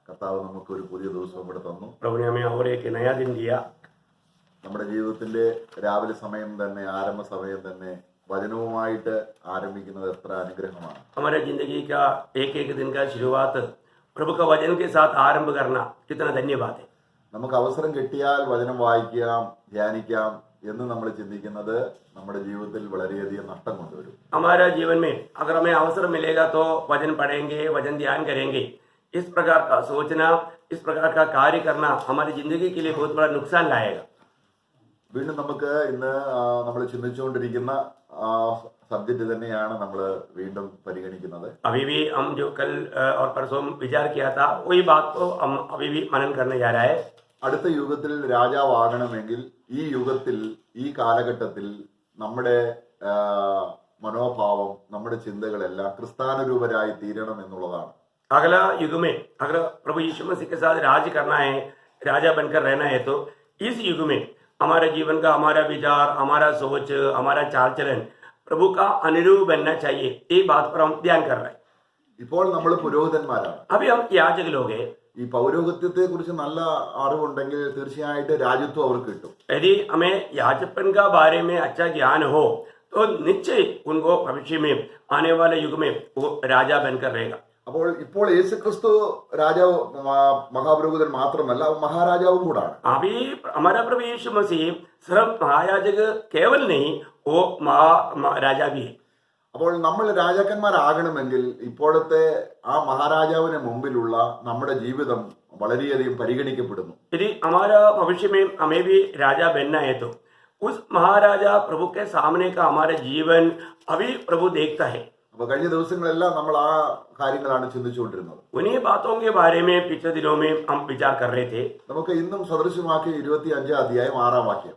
കർത്താവ് നമുക്ക് ഒരു പുതിയ ദിവസം കൂടെ തന്നു. प्रभु ने हमें और एक नया दिन दिया. നമ്മുടെ ജീവിതത്തിന്റെ രാവിലെ സമയം തന്നെ, ആരംഭ സമയം തന്നെ വചനവുമായിട്ട് ആരംഭിക്കുന്നത് എത്ര അനുഗ്രഹമാണ്. हमारे जिंदगी का एक एक दिन का शुरुआत प्रभु का वचन के साथ आरंभ करना कितना धन्यवाद है. നമുക്ക് അവസരം കിട്ടിയാൽ വചനം വായിക്കാം, ധ്യാനിക്കാം എന്ന് നമ്മൾ ചിന്തിക്കുന്നത് നമ്മുടെ ജീവിതത്തിൽ വളരെയധികം നഷ്ടം കൊണ്ടുവരും. हमारा जीवन में अगर हमें अवसर मिलेगा तो वचन पढ़ेंगे, वचन ध्यान करेंगे, इस प्रकार का सोचना, इस प्रकार का कार्य करना हमारी जिंदगी के लिए बहुत बड़ा नुकसान लाएगा. വീണ്ടും നമുക്ക് ഇന്ന് നമ്മൾ ചിന്തിച്ചുകൊണ്ടിരിക്കുന്ന സബ്ജക്റ്റ് തന്നെയാണ് നമ്മൾ വീണ്ടും പരിഗണിക്കുന്നത്. अभी भी हम जो कल और परसों विचार किया था वही बात को हम अभी भी मनन करने जा रहा है. അടുത്ത യുഗത്തിൽ രാജാവാകണമെങ്കിൽ ഈ യുഗത്തിൽ, ഈ കാലഘട്ടത്തിൽ നമ്മുടെ മനോഭാവം, നമ്മുടെ ചിന്തകളെല്ലാം ക്രിസ്താനുരൂപരായി തീരണം എന്നുള്ളതാണ്. अगला युग में अगर प्रभु यीशु मसीह के साथ राज करना है, राजा बनकर रहना है, तो इस युग में हमारे जीवन का, हमारा विचार, हमारा सोच, हमारा चाल चलन प्रभु का अनुरूप बनना चाहिए. ये बात पर हम ध्यान कर रहे हैं. ഇപ്പോൾ നമ്മൾ പുരോഹിതന്മാരാണ്. अभी हम याजक लोग हैं. ഈ പൗരോഹിത്യത്തെ കുറിച്ച് നല്ല അറിവുണ്ടെങ്കിൽ തീർച്ചയായിട്ടും രാജ്യത്വം അവർക്ക് കിട്ടും. यदि हमें याजकपन का बारे में अच्छा ज्ञान हो तो निश्चय उनको भविष्य में आने वाले युग में वो राजा बनकर रहेगा. അപ്പോൾ ഇപ്പോൾ യേശുക്രിസ്തു രാജാവ്, മഹാപുരോഹിതൻ മാത്രമല്ല, മഹാരാജാവും കൂടാണ്. अभी हमारा प्रभु यीशु मसीह सिर्फ महायाजक केवल नहीं, वो राजा भी है. അപ്പോൾ നമ്മൾ രാജാക്കന്മാരാകണമെങ്കിൽ ഇപ്പോഴത്തെ ആ മഹാരാജാവിന് മുമ്പിലുള്ള നമ്മുടെ ജീവിതം വളരെയധികം പരിഗണിക്കപ്പെടുന്നു. यदि हमारा भविष्य में हमें भी राजा बनना है तो उस महाराजा प्रभु के सामने का हमारा जीवन अभी प्रभु देखता है. അപ്പൊ കഴിഞ്ഞ ദിവസങ്ങളെല്ലാം നമ്മൾ ആ കാര്യങ്ങളാണ് ചിന്തിച്ചുകൊണ്ടിരുന്നത്. उन्हीं बातों के बारे में पिछले दिनों में हम विचार कर रहे थे. നമുക്ക് ഇന്നും സദൃശമാക്കി 25 അധ്യായം 6 വാക്യം.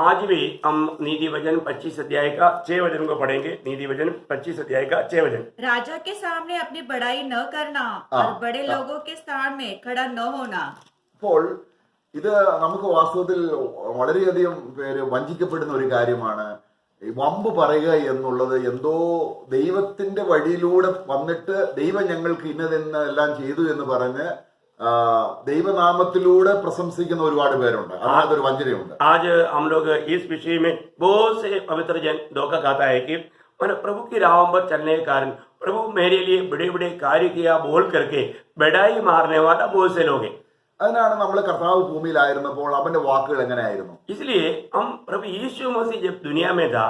आज भी हम नीति वचन 25 अध्याय का 6 वचन को पढ़ेंगे. नीति वचन 25 अध्याय का 6 वचन. राजा के सामने अपनी बड़ाई न करना और बड़े लोगों के स्थान में खड़ा न होना. അപ്പോൾ ഇത് നമുക്ക് വാസ്തവത്തിൽ വളരെയധികം പേര് വഞ്ചിക്കപ്പെടുന്ന ഒരു കാര്യമാണ്. വമ്പ് പറയുക എന്നുള്ളത് എന്തോ ദൈവത്തിന്റെ വഴിയിലൂടെ വന്നിട്ട് ദൈവം ഞങ്ങൾക്ക് ഇന്നതെന്നെല്ലാം ചെയ്തു എന്ന് പറഞ്ഞ് ദൈവനാമത്തിലൂടെ പ്രശംസിക്കുന്ന ഒരുപാട് പേരുണ്ട്. അതൊരു വഞ്ചനയുണ്ട്. आज हम लोग इस विषय में बहुत से पवित्र जन धोखा खाता है कि मैंने प्रभु की राह पर चलने के कारण प्रभु मेरे लिए बड़े बड़े कार्य किया बोल करके बढ़ाई मारने वाला बहुत से लोग हैं. അതിനാണ് നമ്മൾ കർത്താവ് ഭൂമിയിലായിരുന്നപ്പോൾ അവന്റെ വാക്കുകൾ എങ്ങനെയായിരുന്നു. इसलिए हम प्रभु यीशु मसीह जब दुनिया में था,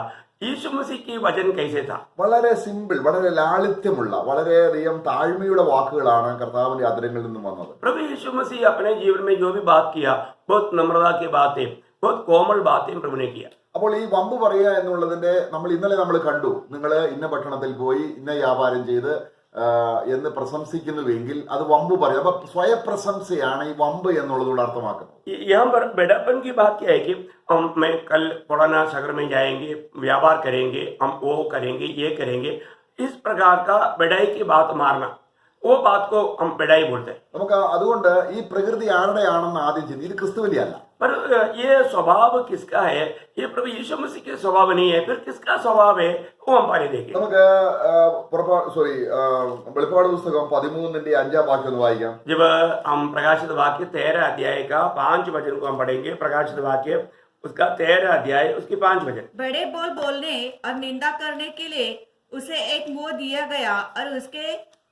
यीशु मसीह की वचन कैसे था? വളരെ സിമ്പിൾ, വളരെ ലാളിത്യമുള്ള, വളരെയധികം താഴ്മയുടെ വാക്കുകളാണ് കർത്താവിന്റെ അധരങ്ങളിൽ നിന്നും വന്നത്. प्रभु यीशु मसीह अपने जीवन में जो भी बात किया बहुत नम्रता की बातें, बहुत कोमल बातें प्रभु ने किया. അപ്പോൾ ഈ വമ്പ് പറയുക എന്നുള്ളതിന്റെ നമ്മൾ ഇന്നലെ കണ്ടു. നിങ്ങൾ ഇന്ന പട്ടണത്തിൽ പോയി ഇന്ന വ്യാപാരം ചെയ്ത് എന്ന് പ്രശംസിക്കുന്നുവെങ്കിൽ അത് വമ്പ് പറയും. അപ്പൊ സ്വയപ്രശംസയാണ് ഈ വമ്പ് എന്നുള്ളതുകൊണ്ട് അർത്ഥമാക്കുന്നത്. यहाँ पर बेड़ापन की बात क्या है कि हम मैं कल पुराना शहर में जाएंगे, व्यापार करेंगे, हम वो करेंगे, ये करेंगे, इस प्रकार का बढ़ाई की बात मारना, वो बात को हम बढ़ाई बोलते हैं. നമുക്ക് അതുകൊണ്ട് ഈ പ്രകൃതി ആരുടെയാണെന്ന് ആദ്യം ചിന്തി. ഇത് ക്രിസ്തുവിന്റെ അല്ല. पर ये स्वभाव किसका है? ये प्रभु यीशु मसीह के स्वभाव नहीं है. फिर किसका स्वभाव है वो हम पहले देखें. നമുക്ക് വെളിപ്പാട് പുസ്തകം 13-5 വാക്യം ഒന്ന് വായിക്കാം. जब हम प्रकाशित वाक्य 13 अध्याय का 5 वचन को हम पढ़ेंगे. प्रकाशित वाक्य उसका 13 अध्याय उसकी 5 वचन. बड़े बोल बोलने और निंदा करने के लिए उसे एक मुंह दिया गया और उसके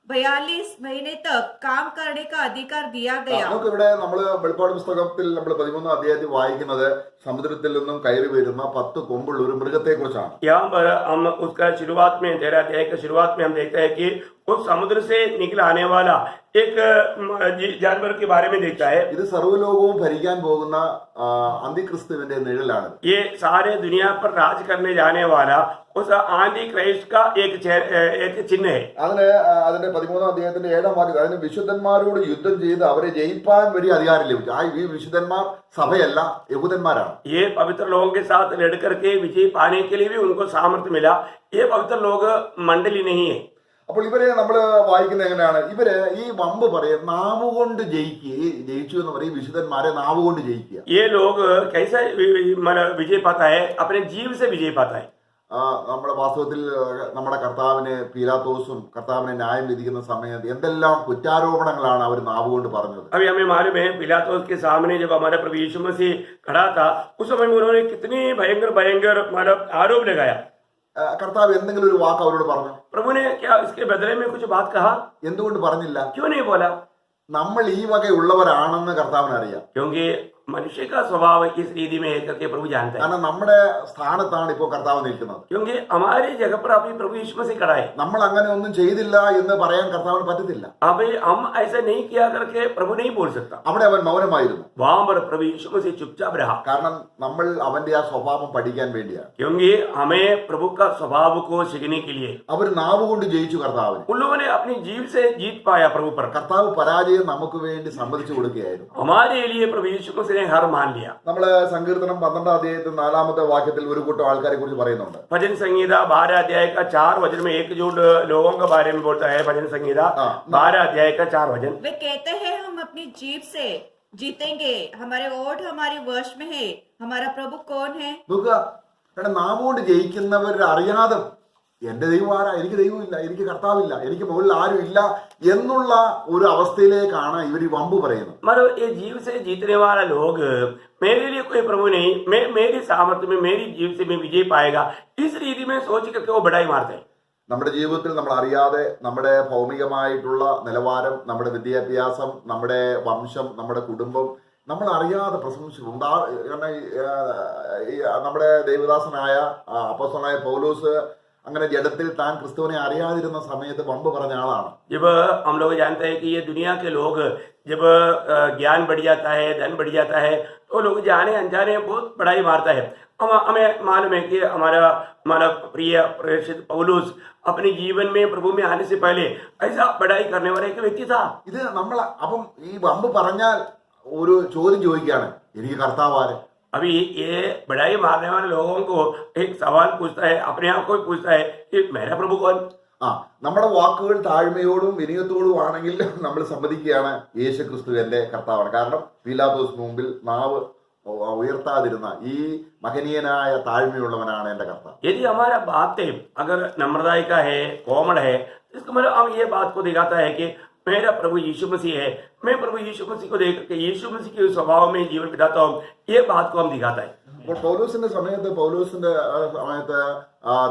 42 महीने तक काम करने का अधिकार दिया गया. നമുക്ക് ഇവിടെ നമ്മൾ വെളിപ്പാട് പുസ്തകത്തിൽ നമ്മൾ 13 അധ്യായത്തിൽ വായിക്കുന്നത് സമുദ്രത്തിൽ നിന്നും കയറി വരുന്ന 10 കൊമ്പുള്ള ഒരു മൃഗത്തെ കുറിച്ചാണ്. यहाँ पर हम उसका शुरुआत में 13 अध्याय के शुरुआत में हम देखते हैं कि उस समुद्र से निकल आने वाला एक जानवर के बारे में देखता है. ഇത് സർവ്വലോകവും ഭരിക്കാൻ പോകുന്ന അന്തിക്രിസ്തുവിന്റെ നിഴലാണ്. ये सारे दुनिया पर राज करने जाने वाला उस आंधी क्राइस्ट का एक चिन्ह है. അതിന്റെ 13 അധ്യായത്തിന്റെ 7 വാക്യം, അതിന് വിശുദ്ധന്മാരോട് യുദ്ധം ചെയ്ത് അവരെ ജയിപ്പാൻ വലിയ അധികാരം ലഭിച്ചു. ഈ വിശുദ്ധന്മാർ സഭയല്ല, യഹൂദന്മാരാണ്. ये पवित्र लोगों के साथ लड़ करके विजय पाने के लिए भी उनको सामर्थ्य मिला. ये पवित्र लोग मंडली नहीं है. അപ്പോൾ ഇവരെ നമ്മൾ വായിക്കുന്നത് എങ്ങനെയാണ്? ഇവര് ഈ വമ്പ് പറയും, നാവുകൊണ്ട് ജയിച്ചു എന്ന് പറയും. വിശുദ്ധന്മാരെ നാവുകൊണ്ട് ജയിക്കുക. ये लोग कैसे विजय पाता है? अपने जीव से विजय पाता है. നമ്മുടെ വാസ്തവത്തിൽ നമ്മുടെ കർത്താവിനെ പീലാത്തോസും കർത്താവിനെ ന്യായം വിധിക്കുന്ന സമയത്ത് എന്തെല്ലാം കുറ്റാരോപണങ്ങളാണ് അവർ നാവുകൊണ്ട് പറഞ്ഞത്. अभी हमें मालूम है पिलातुस के सामने जब हमारा प्रभु यीशु मसीह खड़ा था उस समय में उन्होंने कितनी भयंकर भयंकर मतलब आरोप लगाया. കർത്താവ് എന്തെങ്കിലും ഒരു വാക്ക് അവരോട് പറഞ്ഞു? प्रभु ने क्या इसके बदले में कुछ बात कहा? എന്തുകൊണ്ട് പറഞ്ഞില്ല? क्यों नहीं बोला? നമ്മൾ ഈ വകയുള്ളവരാണെന്ന് കർത്താവിന് അറിയാം. क्योंकि मनुष्य का स्वभाव इस रीति में है करके प्रभु जानता है. കാരണം നമ്മുടെ സ്ഥാനത്താണ് ഇപ്പോൾ കർത്താവ് നിൽക്കുന്നത്. क्योंकि हमारी जगह पर अभी प्रभु यीशु मसीह खड़ा है. നമ്മൾ അങ്ങനെ ഒന്നും ചെയ്തില്ല എന്ന് പറയാൻ കർത്താവിന് പറ്റത്തില്ല. अभी हम ऐसा नहीं किया करके प्रभु नहीं बोल सकता. അവിടെ അവൻ മൗനമായിരുന്നു. वहां पर प्रभु यीशु मसीह चुपचाप रहा. കാരണം നമ്മൾ അവന്റെ ആ സ്വഭാവം പഠിക്കാൻ വേണ്ടിയാണ്. क्योंकि हमें प्रभु का स्वभाव को सीखने के लिए അവർ നാവ് കൊണ്ട് ജയിച്ചു കർത്താവിനെ. उन लोगों ने अपनी जीव से जीत पाया प्रभु पर. കർത്താവ് പരാജയം നമുക്ക് വേണ്ടി സമ്മതിച്ചു കൊടുക്കുകയായിരുന്നു. हमारे लिए प्रभु यीशु मसीह ने हार मान लिया. നമ്മള് സങ്കീർത്തനം 12 അധ്യായത്തിൽ 4 വാക്യത്തിൽ ഒരു കൂട്ടം ആൾക്കാരെ കുറിച്ച് പറയുന്നുണ്ട്. भजन संहिता 12 अध्याय का 4 वचन में एक झूठ लोगों के बारे में बोलता है. भजन संहिता 12 अध्याय का 4 वचन. वे कहते हैं हम अपनी जीभ से जीतेंगे, हमारे ओठ हमारे वश में है, हमारा प्रभु कौन है? നോക്കുക, കാരണം നാവ് കൊണ്ട് ജയിക്കുന്നവർ അറിയാതെ എന്റെ ദൈവം ആരാ, എനിക്ക് ദൈവമില്ല, എനിക്ക് കർത്താവില്ല, എനിക്ക് മുകളിൽ ആരും ഇല്ല എന്നുള്ള ഒരു അവസ്ഥയിലേക്കാണ് ഇവർ ഈ വമ്പ് പറയുന്നത്. मतलब ये जीव से जीतने वाला लोग मेरे लिए कोई प्रभु नहीं, मैं मेरी सामर्थ्य में मेरी जीव से मैं विजय पाएगा इस रीति में सोच करके वो बढ़ाई मारते हैं. നമ്മുടെ ജീവിതത്തിൽ നമ്മൾ അറിയാതെ നമ്മുടെ ഭൗമികമായിട്ടുള്ള നിലവാരം, നമ്മുടെ വിദ്യാഭ്യാസം, നമ്മുടെ വംശം, നമ്മുടെ കുടുംബം നമ്മൾ അറിയാതെ പ്രശംസിച്ചു. നമ്മുടെ ദേവദാസനായ അപ്പോസ്തലനായ പൗലോസ് അങ്ങനെ ജഡത്തിൽ താൻ ക്രിസ്തുവിനെ അറിയാതിരുന്ന സമയത്ത് വമ്പ് പറഞ്ഞ ആളാണ്. जब हम लोग जानते हैं कि ये दुनिया के लोग जब ज्ञान बढ़ जाता है, धन बढ़ जाता है, तो लोग जाने अनजाने बहुत बढ़ाई मारता है. हमें मालूम है कि हमारा प्रिय प्रेषित पौलुस अपने जीवन में प्रभु में आने से पहले ऐसा बढ़ाई करने वाला एक व्यक्ति था. ഇത് നമ്മൾ അപ്പം ഈ വമ്പ് പറഞ്ഞാൽ ഒരു ചോദ്യം ചോദിക്കുകയാണ്, എനിക്ക് കർത്താവാര്? अभी ये बढ़ाई मारने वाले लोगों को एक सवाल पूछता है, अपने आप को पूछता है कि मेरा प्रभु कौन? നമ്മുടെ വാക്കുകൾ താഴ്മയോടും വിനയത്തോടും ആണെങ്കിൽ നമ്മൾ സമ്മതിക്കുകയാണ് യേശു ക്രിസ്തു എന്റെ കർത്താവാണ്. കാരണം പീലാത്തോസ് മുമ്പിൽ നാവ് ഉയർത്താതിരുന്ന ഈ മഹനീയനായ താഴ്മയുള്ളവനാണ് എന്റെ കർത്താവ്. यदि हमारा बातें अगर नम्रता का है, कोमल है, इसका मतलब हम ये बात को दिखाता है कि मेरा प्रभु यीशु मसीह है, मैं प्रभु यीशु मसीह को देख के यीशु मसीह के स्वभाव में जीवन बिताता हूँ, ये बात को हम दिखाता है. അപ്പോൾ പൗലോസിന്റെ സമയത്ത്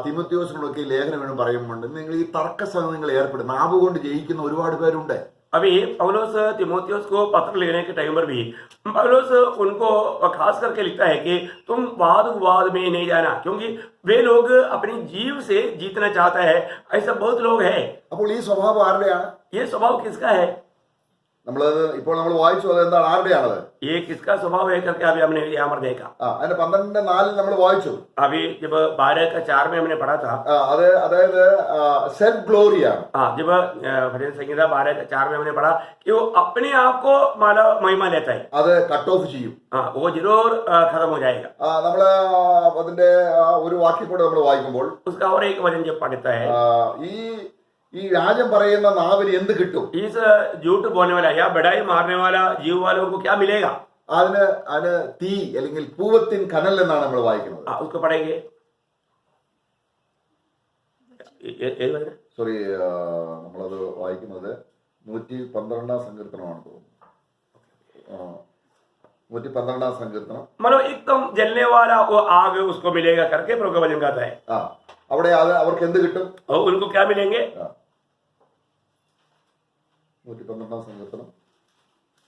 തിമോത്തിയോസിനോടൊക്കെ ഈ ലേഖനം വേണം പറയുമ്പോണ്ട് നിങ്ങൾ ഈ തർക്കസംഘങ്ങൾ ഏർപ്പെടും. നാവ് കൊണ്ട് ജയിക്കുന്ന ഒരുപാട് പേരുണ്ട്. अभी पौलुस तिमोथियुस को पत्र लिखने के टाइम पर भी पौलुस उनको खास करके लिखता है कि तुम वाद विवाद में नहीं जाना, क्योंकि वे लोग अपनी जीव से जीतना चाहता है. ऐसा बहुत लोग हैं. അപ്പോൾ ഈ സ്വഭാവം ആരുടെയാണ്? ये स्वभाव किसका है? ഇപ്പോൾ നമ്മൾ വായിച്ചു, അത് എന്താണ്, ആരുടെയാണത്? ये किसका स्वभाव है करके अभी हमने यहाँ पर देखा. അതിന്റെ 12:4 നമ്മൾ വായിച്ചു. अभी जब 12 का 4 में हमने पढ़ा था, അത് അതായത് സെൽഫ് ഗ്ലോറിയാണ്. जब भजन संहिता 12 का 4 में हमने पढ़ा कि वो अपने आप को माला महिमा लेता है. അത് കട്ട് ഓഫ് ചെയ്യും. वो जरूर खत्म हो जाएगा. നമ്മള് അതിന്റെ ഒരു വാക്യം കൂടെ നമ്മൾ വായിക്കുമ്പോൾ उसका और एक वचन जब पढ़ता है, ഈ വ്യാജം പറയുന്ന നാവിന് എന്ത് കിട്ടും? इस झूठ बोलने वाला या बढ़ाई मारने वाला जीव वालों को क्या मिलेगा? അതിന് തീ അല്ലെങ്കിൽ പൂവത്തിൻ കനൽ എന്നാണ് നമ്മൾ വായിക്കുന്നത്. उसको पढ़ेंगे. സോറി, നമ്മളത് വായിക്കുന്നത് 112 സങ്കീർത്തനമാണ് തോന്നുന്നു. 112 സങ്കീർത്തനം. मतलब एकदम जलने वाला वो आग उसको मिलेगा करके प्रभु का वचन कहता है. അവിടെ അവർക്ക് എന്ത് കിട്ടും? और उनको क्या मिलेंगे? 112 സങ്കീർത്തനം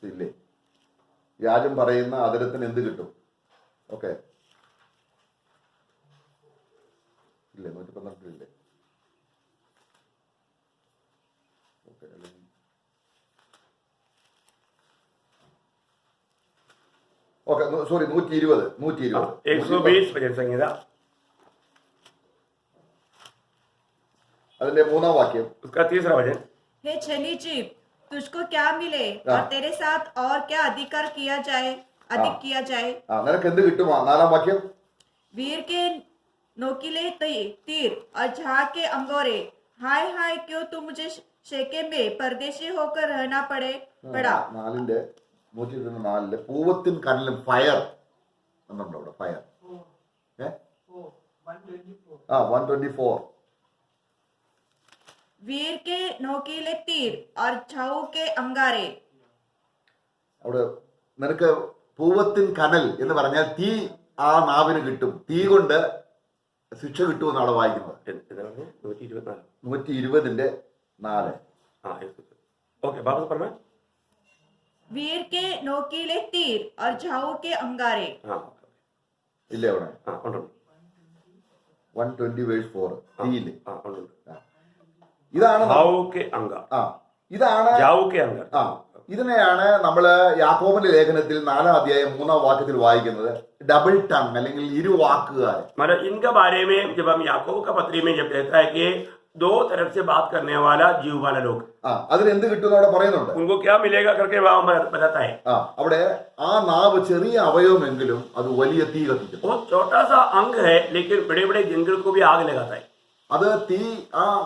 ഇല്ലേ, വ്യാജം പറയുന്ന അതിരത്തിന് എന്ത് കിട്ടും? ഓക്കെ, ഇല്ലേ 112 ഇല്ലേ? Okay, sorry 120. 120 भजन संहिता അതിന്റെ 3-ാം വാക്യം. उसका 3रा वचन. हे छली जीभ, तुझको क्या मिले और तेरे साथ और क्या अधिकार किया जाए, अधिक किया जाए? നിനക്ക് എന്ത് കിട്ടും? 4-ാം വാക്യം. वीर के नोकीले तीर और झाग के अंगोरे, हाय हाय क्यों तू मुझे शेके में परदेशी होकर रहना पड़ा. 124 പൂവത്തിൻ കനലും ഫയർ എന്നുണ്ടോ അവിടെ? ഫയർ 124. वीर के नोकीले तीर और छाऊ के अंगारे. അവിടെ നിനക്ക് പൂവത്തിൻ കനൽ എന്ന് പറഞ്ഞാൽ തീ ആ നാവിന് കിട്ടും, തീ കൊണ്ട് ശിക്ഷ കിട്ടുമെന്നാണ് വായിക്കുന്നത്. 120:4. ഓക്കെ, ബാബു പറഞ്ഞ वीर के नोकीले तीर और छाऊ के अंगारे. ഇല്ലേ അവിടെ 120:4 തീയില്. ഇതാണ് ഇതാണ് ഇതിനെയാണ് നമ്മള് യാക്കോബിന്റെ ലേഖനത്തിൽ 4-ാം അധ്യായം 3-ാം വാക്യത്തിൽ വായിക്കുന്നത് ഡബിൾ ടങ് അല്ലെങ്കിൽ ഇരുവാക്കുകാരൻ. मतलब इनके बारे में जब हम याकूब का पत्री में जब कहता है कि दो तरफ से बात करने वाला जीव वाला लोग, അതിന് എന്ത് കിട്ടും അവിടെ പറയുന്നുണ്ട്. उनको क्या मिलेगा करके वहां बताता है. അവിടെ ആ നാവ് ചെറിയ അവയവമെങ്കിലും അത് വലിയ തീ കത്തിക്കും. वो छोटा सा अंग है लेकिन बड़े बड़े जंगल को भी आग लगाता है. അത് തീ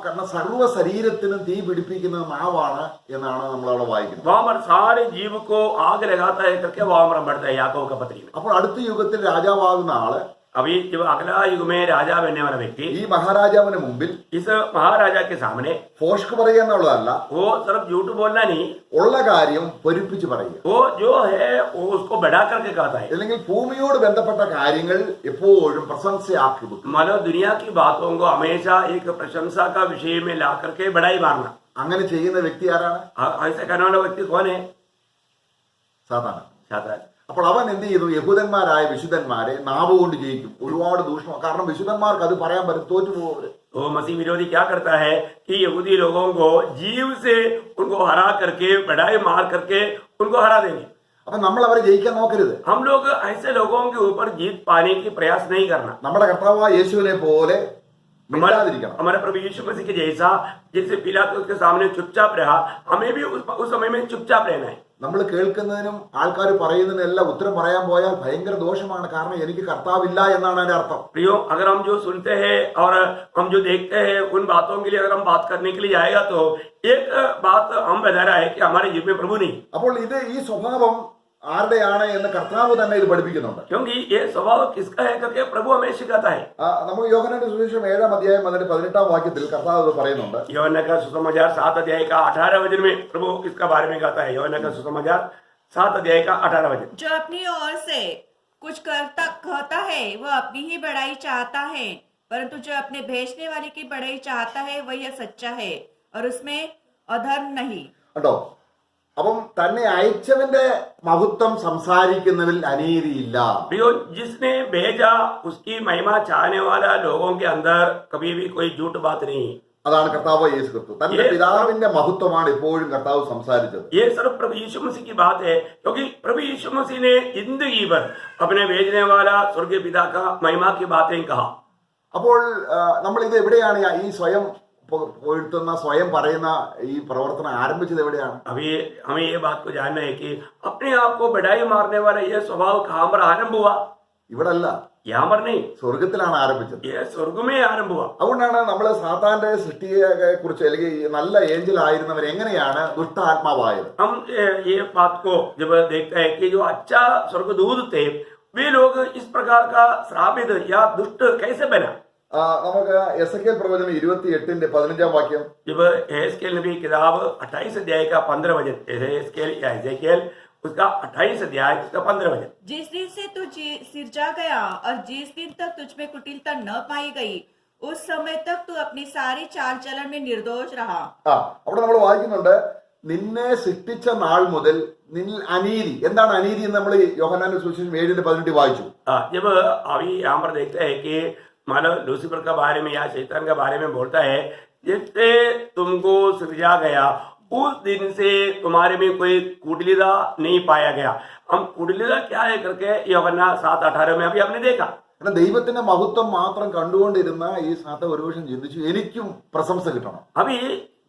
കാരണം സർവ്വ ശരീരത്തിനും തീ പിടിപ്പിക്കുന്ന നാവാണ് എന്നാണ് നമ്മൾ അവിടെ വായിക്കുന്നത്. वहां पर सारे जीव को आग लगाता है करके वहां पर बढ़ता है याकूब का पत्री में. അപ്പോൾ അടുത്ത യുഗത്തിൽ രാജാവാകുന്ന ആള്, अभी जब अगला युग में राजा बनने वाला व्यक्ति ഈ മഹാരാജാവിന് മുമ്പിൽ इस महाराजा के सामने ഫോഷ്ക്ക് പറയുക എന്നുള്ളതല്ല, वो सिर्फ झूठ बोलना नहीं, ഉള്ള കാര്യം പൊരിപ്പിച്ച് പറയുക. वो जो है वो उसको बढ़ा करके कहता है. അല്ലെങ്കിൽ ഭൂമിയോട് ബന്ധപ്പെട്ട കാര്യങ്ങൾ എപ്പോഴും പ്രശംസയാക്കി വെക്കും. मतलब दुनिया की बातों को हमेशा एक प्रशंसा का विषय में ला करके बढ़ाई मारना. അങ്ങനെ ചെയ്യുന്ന വ്യക്തി ആരാണ്? ऐसा करने वाला व्यक्ति कौन है? സാത്താനാണ്. सातान. അപ്പോൾ അവൻ എന്ത് ചെയ്തു? യഹൂദന്മാരായ വിശുദ്ധന്മാരെ നാവ് കൊണ്ട് ജയിക്കും. ഒരുപാട് ദൂഷണം, കാരണം വിശുദ്ധന്മാർക്ക് അത് പറയാൻ പറ്റും, തോറ്റുപോകും. तो मसीह विरोधी क्या करता है कि यहूदी लोगों को जीव से उनको हरा करके बढ़ाई मार करके उनको हरा देंगे. അപ്പൊ നമ്മൾ അവരെ ജയിക്കാൻ നോക്കരുത്. हम लोग ऐसे लोगों के ऊपर जीत पाने की प्रयास नहीं करना. നമ്മുടെ കർത്താവായ യേശുവിനെ പോലെ മിണ്ടാതിരിക്കണം. हमारे प्रभु यीशु मसीह के जैसा, जैसे पिलातुस के सामने चुपचाप रहा, हमें भी उस समय में चुपचाप रहना है. നമ്മൾ കേൾക്കുന്നതിനും ആൾക്കാർ പറയുന്നതിനും എല്ലാം ഉത്തരം പറയാൻ പോയാൽ ഭയങ്കര ദോഷമാണ്. കാരണം എനിക്ക് കർത്താവില്ല എന്നാണ് അതിന്റെ അർത്ഥം. प्रियो, अगर हम जो सुनते हैं और हम जो देखते हैं उन बातों के लिए अगर हम बात करने के लिए जाएगा तो एक बात हम बता रहा है कि हमारे जीवन में प्रभु नहीं. അപ്പോൾ ഈ സ്വഭാവം ആരുടെയാണ് എന്ന് കർത്താവ് തന്നെ ഇത് പഠിപ്പിക്കുന്നുണ്ട്. क्योंकि ये स्वभाव किसका है करके प्रभु हमें सिखाता है. നമുക്ക് യോഹന്നാന്റെ സുവിശേഷം 7-ാം അധ്യായം അതിന്റെ 18-ാം വാക്യത്തിൽ കർത്താവ് ഇത് പറയുന്നുണ്ട്. यूहन्ना का सुसमाचार 7 अध्याय का 18 वचन में प्रभु इसका बारे में कहता है. यूहन्ना का सुसमाचार 7 अध्याय का 18 वचन. जो अपनी ओर से कुछ कहता है वह अपनी ही बड़ाई चाहता है, परंतु जो अपने भेजने वाले की बड़ाई चाहता है वह सच्चा है और उसमें अधर्म नहीं. കേട്ടോ, അപ്പം തന്നെ അയച്ചവന്റെ മഹത്വം സംസാരിക്കുന്നതിൽ അനീതിയില്ല. प्रियो, जिसने भेजा उसकी महिमा चाहने वाला लोगों के अंदर कभी भी कोई झूठ बात नहीं. അതാണ് കർത്താവ് യേശു ക്രിസ്തു. തന്റെ പിതാവിന്റെ മഹത്വമാണ് എപ്പോഴും കർത്താവ് സംസാരിച്ചത്. ये सिर्फ प्रभु यीशु मसीह की बात है, क्योंकि प्रभु यीशु मसीह ने जिंदगी भर अपने भेजने वाला स्वर्गीय पिता का महिमा की बातें कहा. അപ്പോൾ നമ്മൾ ഇത് എവിടെയാണ് ഈ സ്വയം പൊഴുത്തുന്ന, സ്വയം പറയുന്ന ഈ പ്രവർത്തനം ആരംഭിച്ചത് എവിടെയാണ്? अभी हमें ये बात को जानना है कि अपने आप को बढ़ाई मारने वाला ये स्वभाव कहाँ पर आरंभ हुआ? ഇവിടെ അല്ല, यहाँ पर नहीं, സ്വർഗത്തിലാണ് ആരംഭിച്ചത്. ये स्वर्ग में आरंभ हुआ. അതുകൊണ്ടാണ് നമ്മൾ സാത്താന്റെ സൃഷ്ടിയെ കുറിച്ച് അല്ലെങ്കിൽ നല്ല ഏഞ്ചൽ ആയിരുന്നവർ എങ്ങനെയാണ് ദുഷ്ടാത്മാവായത്. हम ये बात को जब देखते हैं कि जो अच्छा स्वर्गदूत थे वे लोग इस प्रकार का श्रापित या दुष्ट कैसे बना. നമുക്ക് എസെക്കിയേൽ പ്രവചനം 28-ന്റെ 15-ാം വാക്യം. जब एहezकेल नबी किताब 28 अध्याय का 15 वचन, एहezकेल उसका 28 अध्याय उसका 15 वचन. जिस दिन से तू सिरजा गया और जिस दिन तक तुझ में कुटिलता न पाई गई उस समय तक तू अपनी सारी चाल चलन में निर्दोष रहा. അവിടെ നമ്മൾ വായിക്കുന്നുണ്ട്, നിന്നെ സൃഷ്ടിച്ച നാൾ മുതൽ നിന്നിൽ അനീതി. എന്താണ് അനീതി എന്ന് നമ്മൾ യോഹന്നാന്റെ സുവിശേഷം 7-18 വായിച്ചു. जब अभी यहाँ पर देखते हैं कि मानव लूसीफर का बारे में या शैतान के बारे में बोलता है, जिससे तुमको सृजा गया उस दिन से तुम्हारे में कोई कुटिलता नहीं पाया गया. हम कुटिलता क्या है करके യോഹന്നാൻ 7:18 में अभी हमने देखा. കാരണം ദൈവത്തിന്റെ മഹത്വം മാത്രം കണ്ടുകൊണ്ടിരുന്ന ഈ സാത്ത ഒരു വർഷം ചിന്തിച്ചു, എനിക്കും പ്രശംസ കിട്ടണം. अभी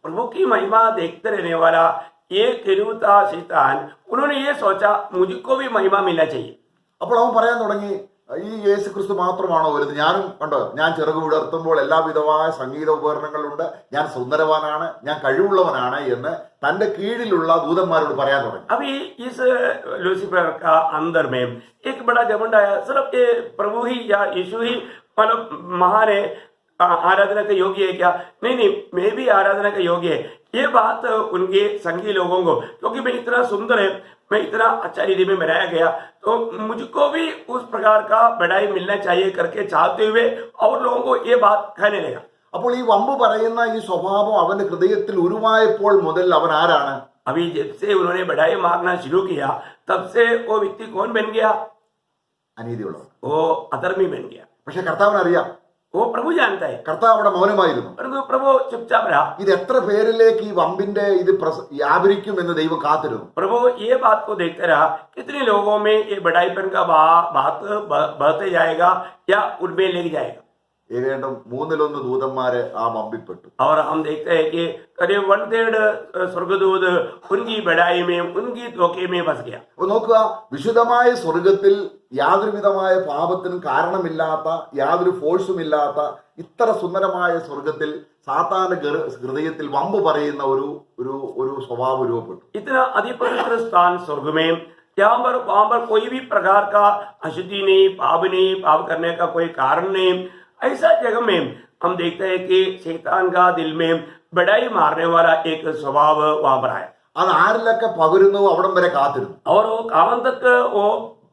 प्रभु की महिमा देखते रहने वाला ये केरूता शैतान, उन्होंने ये सोचा मुझको भी महिमा मिलना चाहिए. അപ്പോൾ അവൻ പറയാൻ തുടങ്ങി, ഈ യേശു ക്രിസ്തു മാത്രമാണോ വലുത്? ഞാനും കണ്ടോ, ഞാൻ ചിറക് വിടർത്തുമ്പോൾ എല്ലാവിധമായ സംഗീത ഉപകരണങ്ങളുണ്ട്, ഞാൻ സുന്ദരവാനാണ്, ഞാൻ കഴിവുള്ളവനാണ് എന്ന് തന്റെ കീഴിലുള്ള ദൂതന്മാരോട് പറയാൻ തുടങ്ങി. अभी इस लूसीफर का अंदर में एक बड़ा घमंड आया, सिर्फ ये प्रभु ही या यीशु ही मतलब महान है, आराधना का योग्य है क्या? नहीं, मैं भी आराधना का योग्य है। ये बात उनके संगी लोगों को, क्योंकि मैं इतना सुंदर है, मैं इतना अच्छा रीति में बनाया गया, तो मुझको भी उस प्रकार का बढ़ाई मिलना चाहिए करके चाहते हुए और लोगों को ये बात कहने लगा। അപ്പോൾ ഈ വമ്പ് പറയുന്ന ഈ സ്വഭാവം അവന്റെ ഹൃദയത്തിൽ ഉരുവായപ്പോൾ മുതൽ അവൻ ആരാണ്? अभी जब से उन्होंने बढ़ाई मारना शुरू किया, तब से वो व्यक्ति कौन बन गया? അനീതിയുള്ളവൻ. वो अधर्मी बन गया। പക്ഷെ കർത്താവിനറിയാം, वो प्रभु जानता है, കർത്താവ് അവിടെ മൗനമായിരുന്നു. परंतु प्रभु चुपचाप रहा। ഇത് എത്ര പേരിലേക്ക് ഈ വമ്പിന്റെ ഇത് വ്യാപരിക്കും എന്ന് ദൈവം കാത്തിരുന്നു. प्रभु ये बात को देखते रहा, कितने लोगों में ये बढ़ाईपन का बात बहते जाएगा या उनमें ले जाएगा। ഏകദേശം 1/3 ദൂതന്മാര് ആ വമ്പിൽപ്പെട്ടു. और हम देखते हैं कि करीब 1/3 स्वर्गदूत उनकी बढ़ाई में, उनकी धोखे में फंस गया। അപ്പൊ നോക്കുക, വിശുദ്ധമായ സ്വർഗത്തിൽ യാതൊരുവിധമായ പാപത്തിനും കാരണമില്ലാത്ത, യാതൊരു ഫോഴ്സും ഇല്ലാത്ത ഇത്ര സുന്ദരമായ സ്വർഗത്തിൽ സാത്താന്റെ ഹൃദയത്തിൽ വമ്പ് പറയുന്ന ഒരു സ്വഭാവം രൂപപ്പെട്ടു. इतना अधिपवित्र स्थान स्वर्ग में, वहां पर कोई भी प्रकार का अशुद्धि नहीं, पाप करने का कोई कारण नहीं। ऐसा जगह में हम देखते हैं कि शैतान का दिल में बढ़ाई मारने वाला एक स्वभाव वहां पर आया, അത് ആരിലൊക്കെ പകരുന്നു അവിടം വരെ കാത്തിരുന്നു. और वो कहां तक वो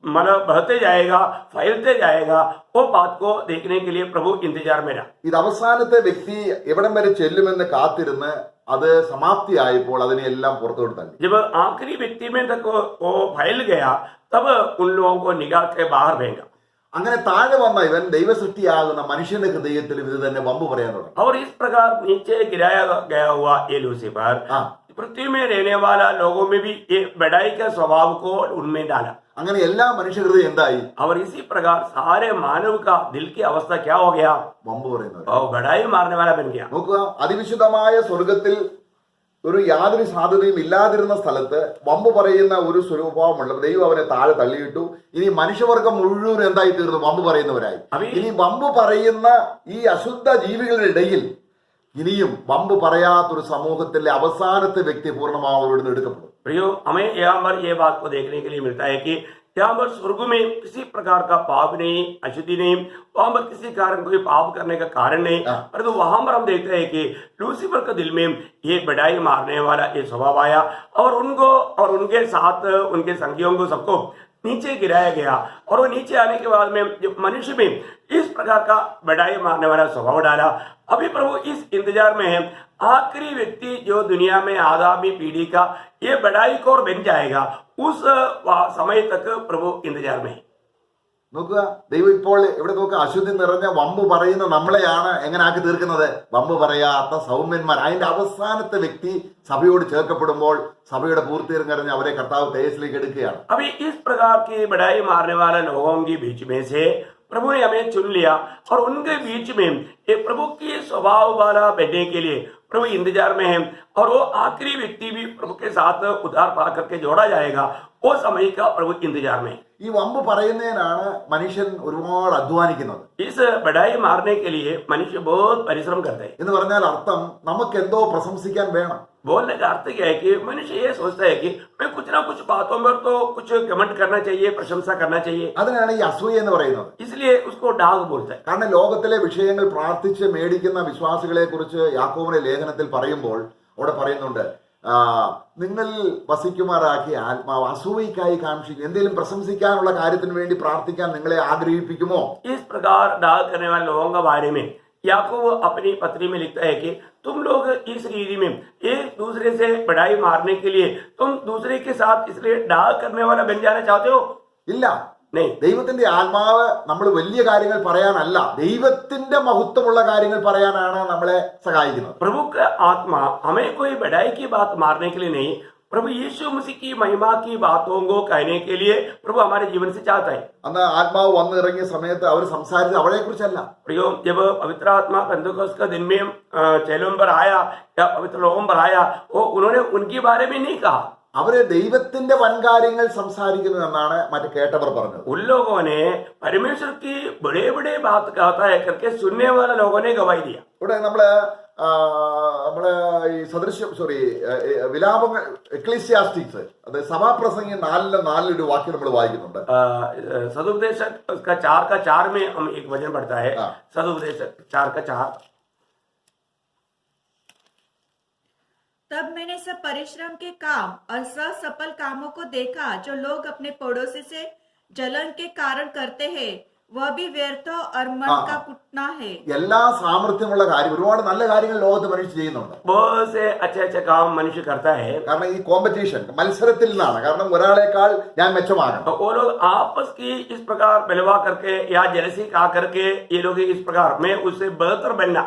मतलब बहते जाएगा, फैलते जाएगा, वो बात को देखने के लिए प्रभु इंतजार में रहा। ഇത് അവസാനത്തെ വ്യക്തി എവിടം വരെ ചെല്ലുമെന്ന് കാത്തിരുന്ന് അത് സമാപ്തിയായപ്പോൾ അതിനെ എല്ലാം പുറത്തോട്ട് തള്ളി. जब आखिरी व्यक्ति में तक वो फैल गया, तब उन लोगों को निकाल के बाहर फेंका। അങ്ങനെ താഴെ വന്ന ഇവൻ ദൈവസൃഷ്ടിയാകുന്ന മനുഷ്യന്റെ ഹൃദയത്തിലും ഇത് തന്നെ വമ്പ് പറയാൻ തുടങ്ങി. और इस प्रकार नीचे गिराया गया हुआ ये लूसीफर पृथ्वी में रहने वाला लोगों में भी ये बढ़ाई के स्वभाव को उनमें डाला। അങ്ങനെ എല്ലാ മനുഷ്യഹൃദയം എന്തായി? और इसी प्रकार सारे मानव का दिल की अवस्था क्या हो गया? വമ്പ് പറയുന്നത്. और बढ़ाई मारने वाला बन गया। നോക്കുക, അതിവിശുദ്ധമായ സ്വർഗത്തിൽ ഒരു യാതൊരു സാധ്യതയും ഇല്ലാതിരുന്ന സ്ഥലത്ത് വമ്പ് പറയുന്ന ഒരു സ്വരൂപമുള്ള ദൈവം അവനെ താഴെ തള്ളിയിട്ടു. ഇനി മനുഷ്യവർഗം മുഴുവൻ എന്തായി തീർന്നു? വമ്പ് പറയുന്നവരായി. ഇനി വമ്പ് പറയുന്ന ഈ അശുദ്ധ ജീവികളുടെ ഇടയിൽ ഇനിയും വമ്പ് പറയാത്തൊരു സമൂഹത്തിലെ അവസാനത്തെ വ്യക്തി പൂർണ്ണമാവും ഇവിടുന്ന് എടുക്കപ്പെടും. प्रियो, हमें यहाँ पर ये बात को देखने के लिए मिलता है कि यहाँ पर स्वर्ग में किसी प्रकार का पाप नहीं, अशुद्धि नहीं, वहां पर किसी कारण कोई पाप करने का कारण नहीं, परंतु वहां पर हम देखते हैं कि लूसीफर के दिल में ये बढ़ाई मारने वाला ये स्वभाव आया और उनको और उनके साथ उनके संगियों को सबको नीचे गिराया गया। और वो नीचे आने के बाद में जो मनुष्य में इस प्रकार का बढ़ाई मारने वाला स्वभाव डाला। अभी प्रभु इस इंतजार में है, आखिरी व्यक्ति जो दुनिया में आगामी पीढ़ी का ये बढ़ाई को और बन जाएगा, उस समय तक प्रभु इंतजार में है। നോക്കുക, ദൈവം ഇപ്പോൾ ഇവിടെ നോക്കുക, അശുദ്ധി നിറഞ്ഞ വമ്പ് പറയുന്ന നമ്മളെയാണ് എങ്ങനെ ആക്കി തീർക്കുന്നത്? വമ്പ് പറയാത്ത സൗമ്യന്മാർ. അതിന്റെ അവസാനത്തെ വ്യക്തി സഭയോട് ചേർക്കപ്പെടുമ്പോൾ സഭയുടെ പൂർത്തീകരണം കഴിഞ്ഞ് അവരെ കർത്താവ് തേജസ്സിലേക്ക് എടുക്കുകയാണ്. अभी इस प्रकार की बढ़ाई मारने वाले लोगों के बीच में से प्रभु ने हमें चुन लिया और उनके बीच में ये प्रभु की स्वभाव वाला बनने के लिए प्रभु इंतजार में है। और वो आखिरी व्यक्ति भी प्रभु के साथ उद्धार पा करके जोड़ा जाएगा, वो समय का प्रभु इंतजार में। ഈ വമ്പ് പറയുന്നതിനാണ് മനുഷ്യൻ ഒരുപാട് അധ്വാനിക്കുന്നത്. इस बढ़ाई मारने के लिए मनुष्य बहुत परिश्रम करते हैं। എന്ന് പറഞ്ഞാൽ അർത്ഥം നമുക്ക് എന്തോ പ്രശംസിക്കാൻ വേണം. बोलने का अर्थ क्या है कि मनुष्य ये सोचता है कि मैं कुछ ना कुछ बातों में तो कुछ कमेंट करना चाहिए, प्रशंसा करना चाहिए, അതിനാണ് ഈ അസൂയ എന്ന് പറയുന്നത്. इसलिए उसको डाग बोलता है। കാരണം ലോകത്തിലെ വിഷയങ്ങൾ പ്രാർത്ഥിച്ച് മേടിക്കുന്ന വിശ്വാസികളെ കുറിച്ച് യാക്കോബിന്റെ ലേഖനത്തിൽ പറയുമ്പോൾ അവിടെ പറയുന്നുണ്ട്, നിങ്ങൾ വസിക്കുമാറാക്കിയ ആത്മാവ് അസൂയക്കായി കാക്ഷിക്കും. എന്തെങ്കിലും പ്രശംസിക്കാനുള്ള കാര്യത്തിന് വേണ്ടി പ്രാർത്ഥിക്കാൻ നിങ്ങളെ ആഗ്രഹിപ്പിക്കുമോ? इस प्रकार डाग करने वाले लोगों के बारे में याकूब अपनी पत्री में लिखता है कि तुम लोग इस रीति में एक दूसरे से बढ़ाई मारने के लिए तुम दूसरे के साथ इसलिए डाग करने वाला बन जाना चाहते हो? ഇല്ല. नहीं, ദൈവത്തിന്റെ ആത്മാവ് നമ്മൾ വലിയ കാര്യങ്ങൾ പറയാനല്ല, ദൈവത്തിന്റെ മഹത്വമുള്ള കാര്യങ്ങൾ പറയാനാണ് നമ്മളെ സഹായിക്കുന്നത്. प्रभु का आत्मा हमें कोई बढ़ाई की बात मारने के लिए नहीं, प्रभु यीशु मसीह की महिमा की बातों को कहने के लिए प्रभु हमारे जीवन से चाहता है। അന്ന് ആത്മാവ് വന്നിറങ്ങിയ സമയത്ത് അവർ സംസാരിച്ചത് അവളെ കുറിച്ചല്ല. प्रियो, जब पवित्र आत्मा पेंतुकोस्त का दिन में चेलों पर आया या पवित्र लोगों पर आया, वो उन्होंने उनके बारे में नहीं कहा, അവര് ദൈവത്തിന്റെ വൻകാര്യങ്ങൾ സംസാരിക്കുന്നു എന്നാണ് മറ്റു കേട്ടവർ പറഞ്ഞത്. उन लोगों ने परमेश्वर की बड़े बड़े बात कहता है करके सुनने वाले लोगों ने गवाही दिया। ഇവിടെ നമ്മള് നമ്മള് ഈ വിലാപങ്ങൾ എക്ലീസിയാസ്റ്റിക്സ്, അതായത് സഭാപ്രസംഗി 4:4 ഒരു വാക്യം നമ്മൾ വായിക്കുന്നുണ്ട്. सदुपदेशक का 4:4 में हम एक वचन पढ़ता है. सदुपदेशक 4:4. तब मैंने सब परिश्रम के काम और सफल कामों को देखा जो लोग अपने पड़ोसी से जलन के कारण करते हैं, वह भी व्यर्थ और मन का कुटना है. എല്ലാ സാമർത്ഥ്യമുള്ള കാര്യം, ഒരുപാട് നല്ല കാര്യങ്ങൾ ലോകത്ത് മനുഷ്യർ ചെയ്യുന്നുണ്ട്. बहुत से अच्छे अच्छे काम मनुष्य करता है. കാരണം ഈ കോമ്പറ്റീഷൻ മത്സരത്തിൽ നിന്നാണ്. കാരണം ഒരാളെക്കാൾ ഞാൻ മെച്ചമാകണം. तो वो लोग आपस की इस प्रकार बलवा करके या जलसी खा करके ये लोग इस प्रकार मैं उससे बेहतर बनना.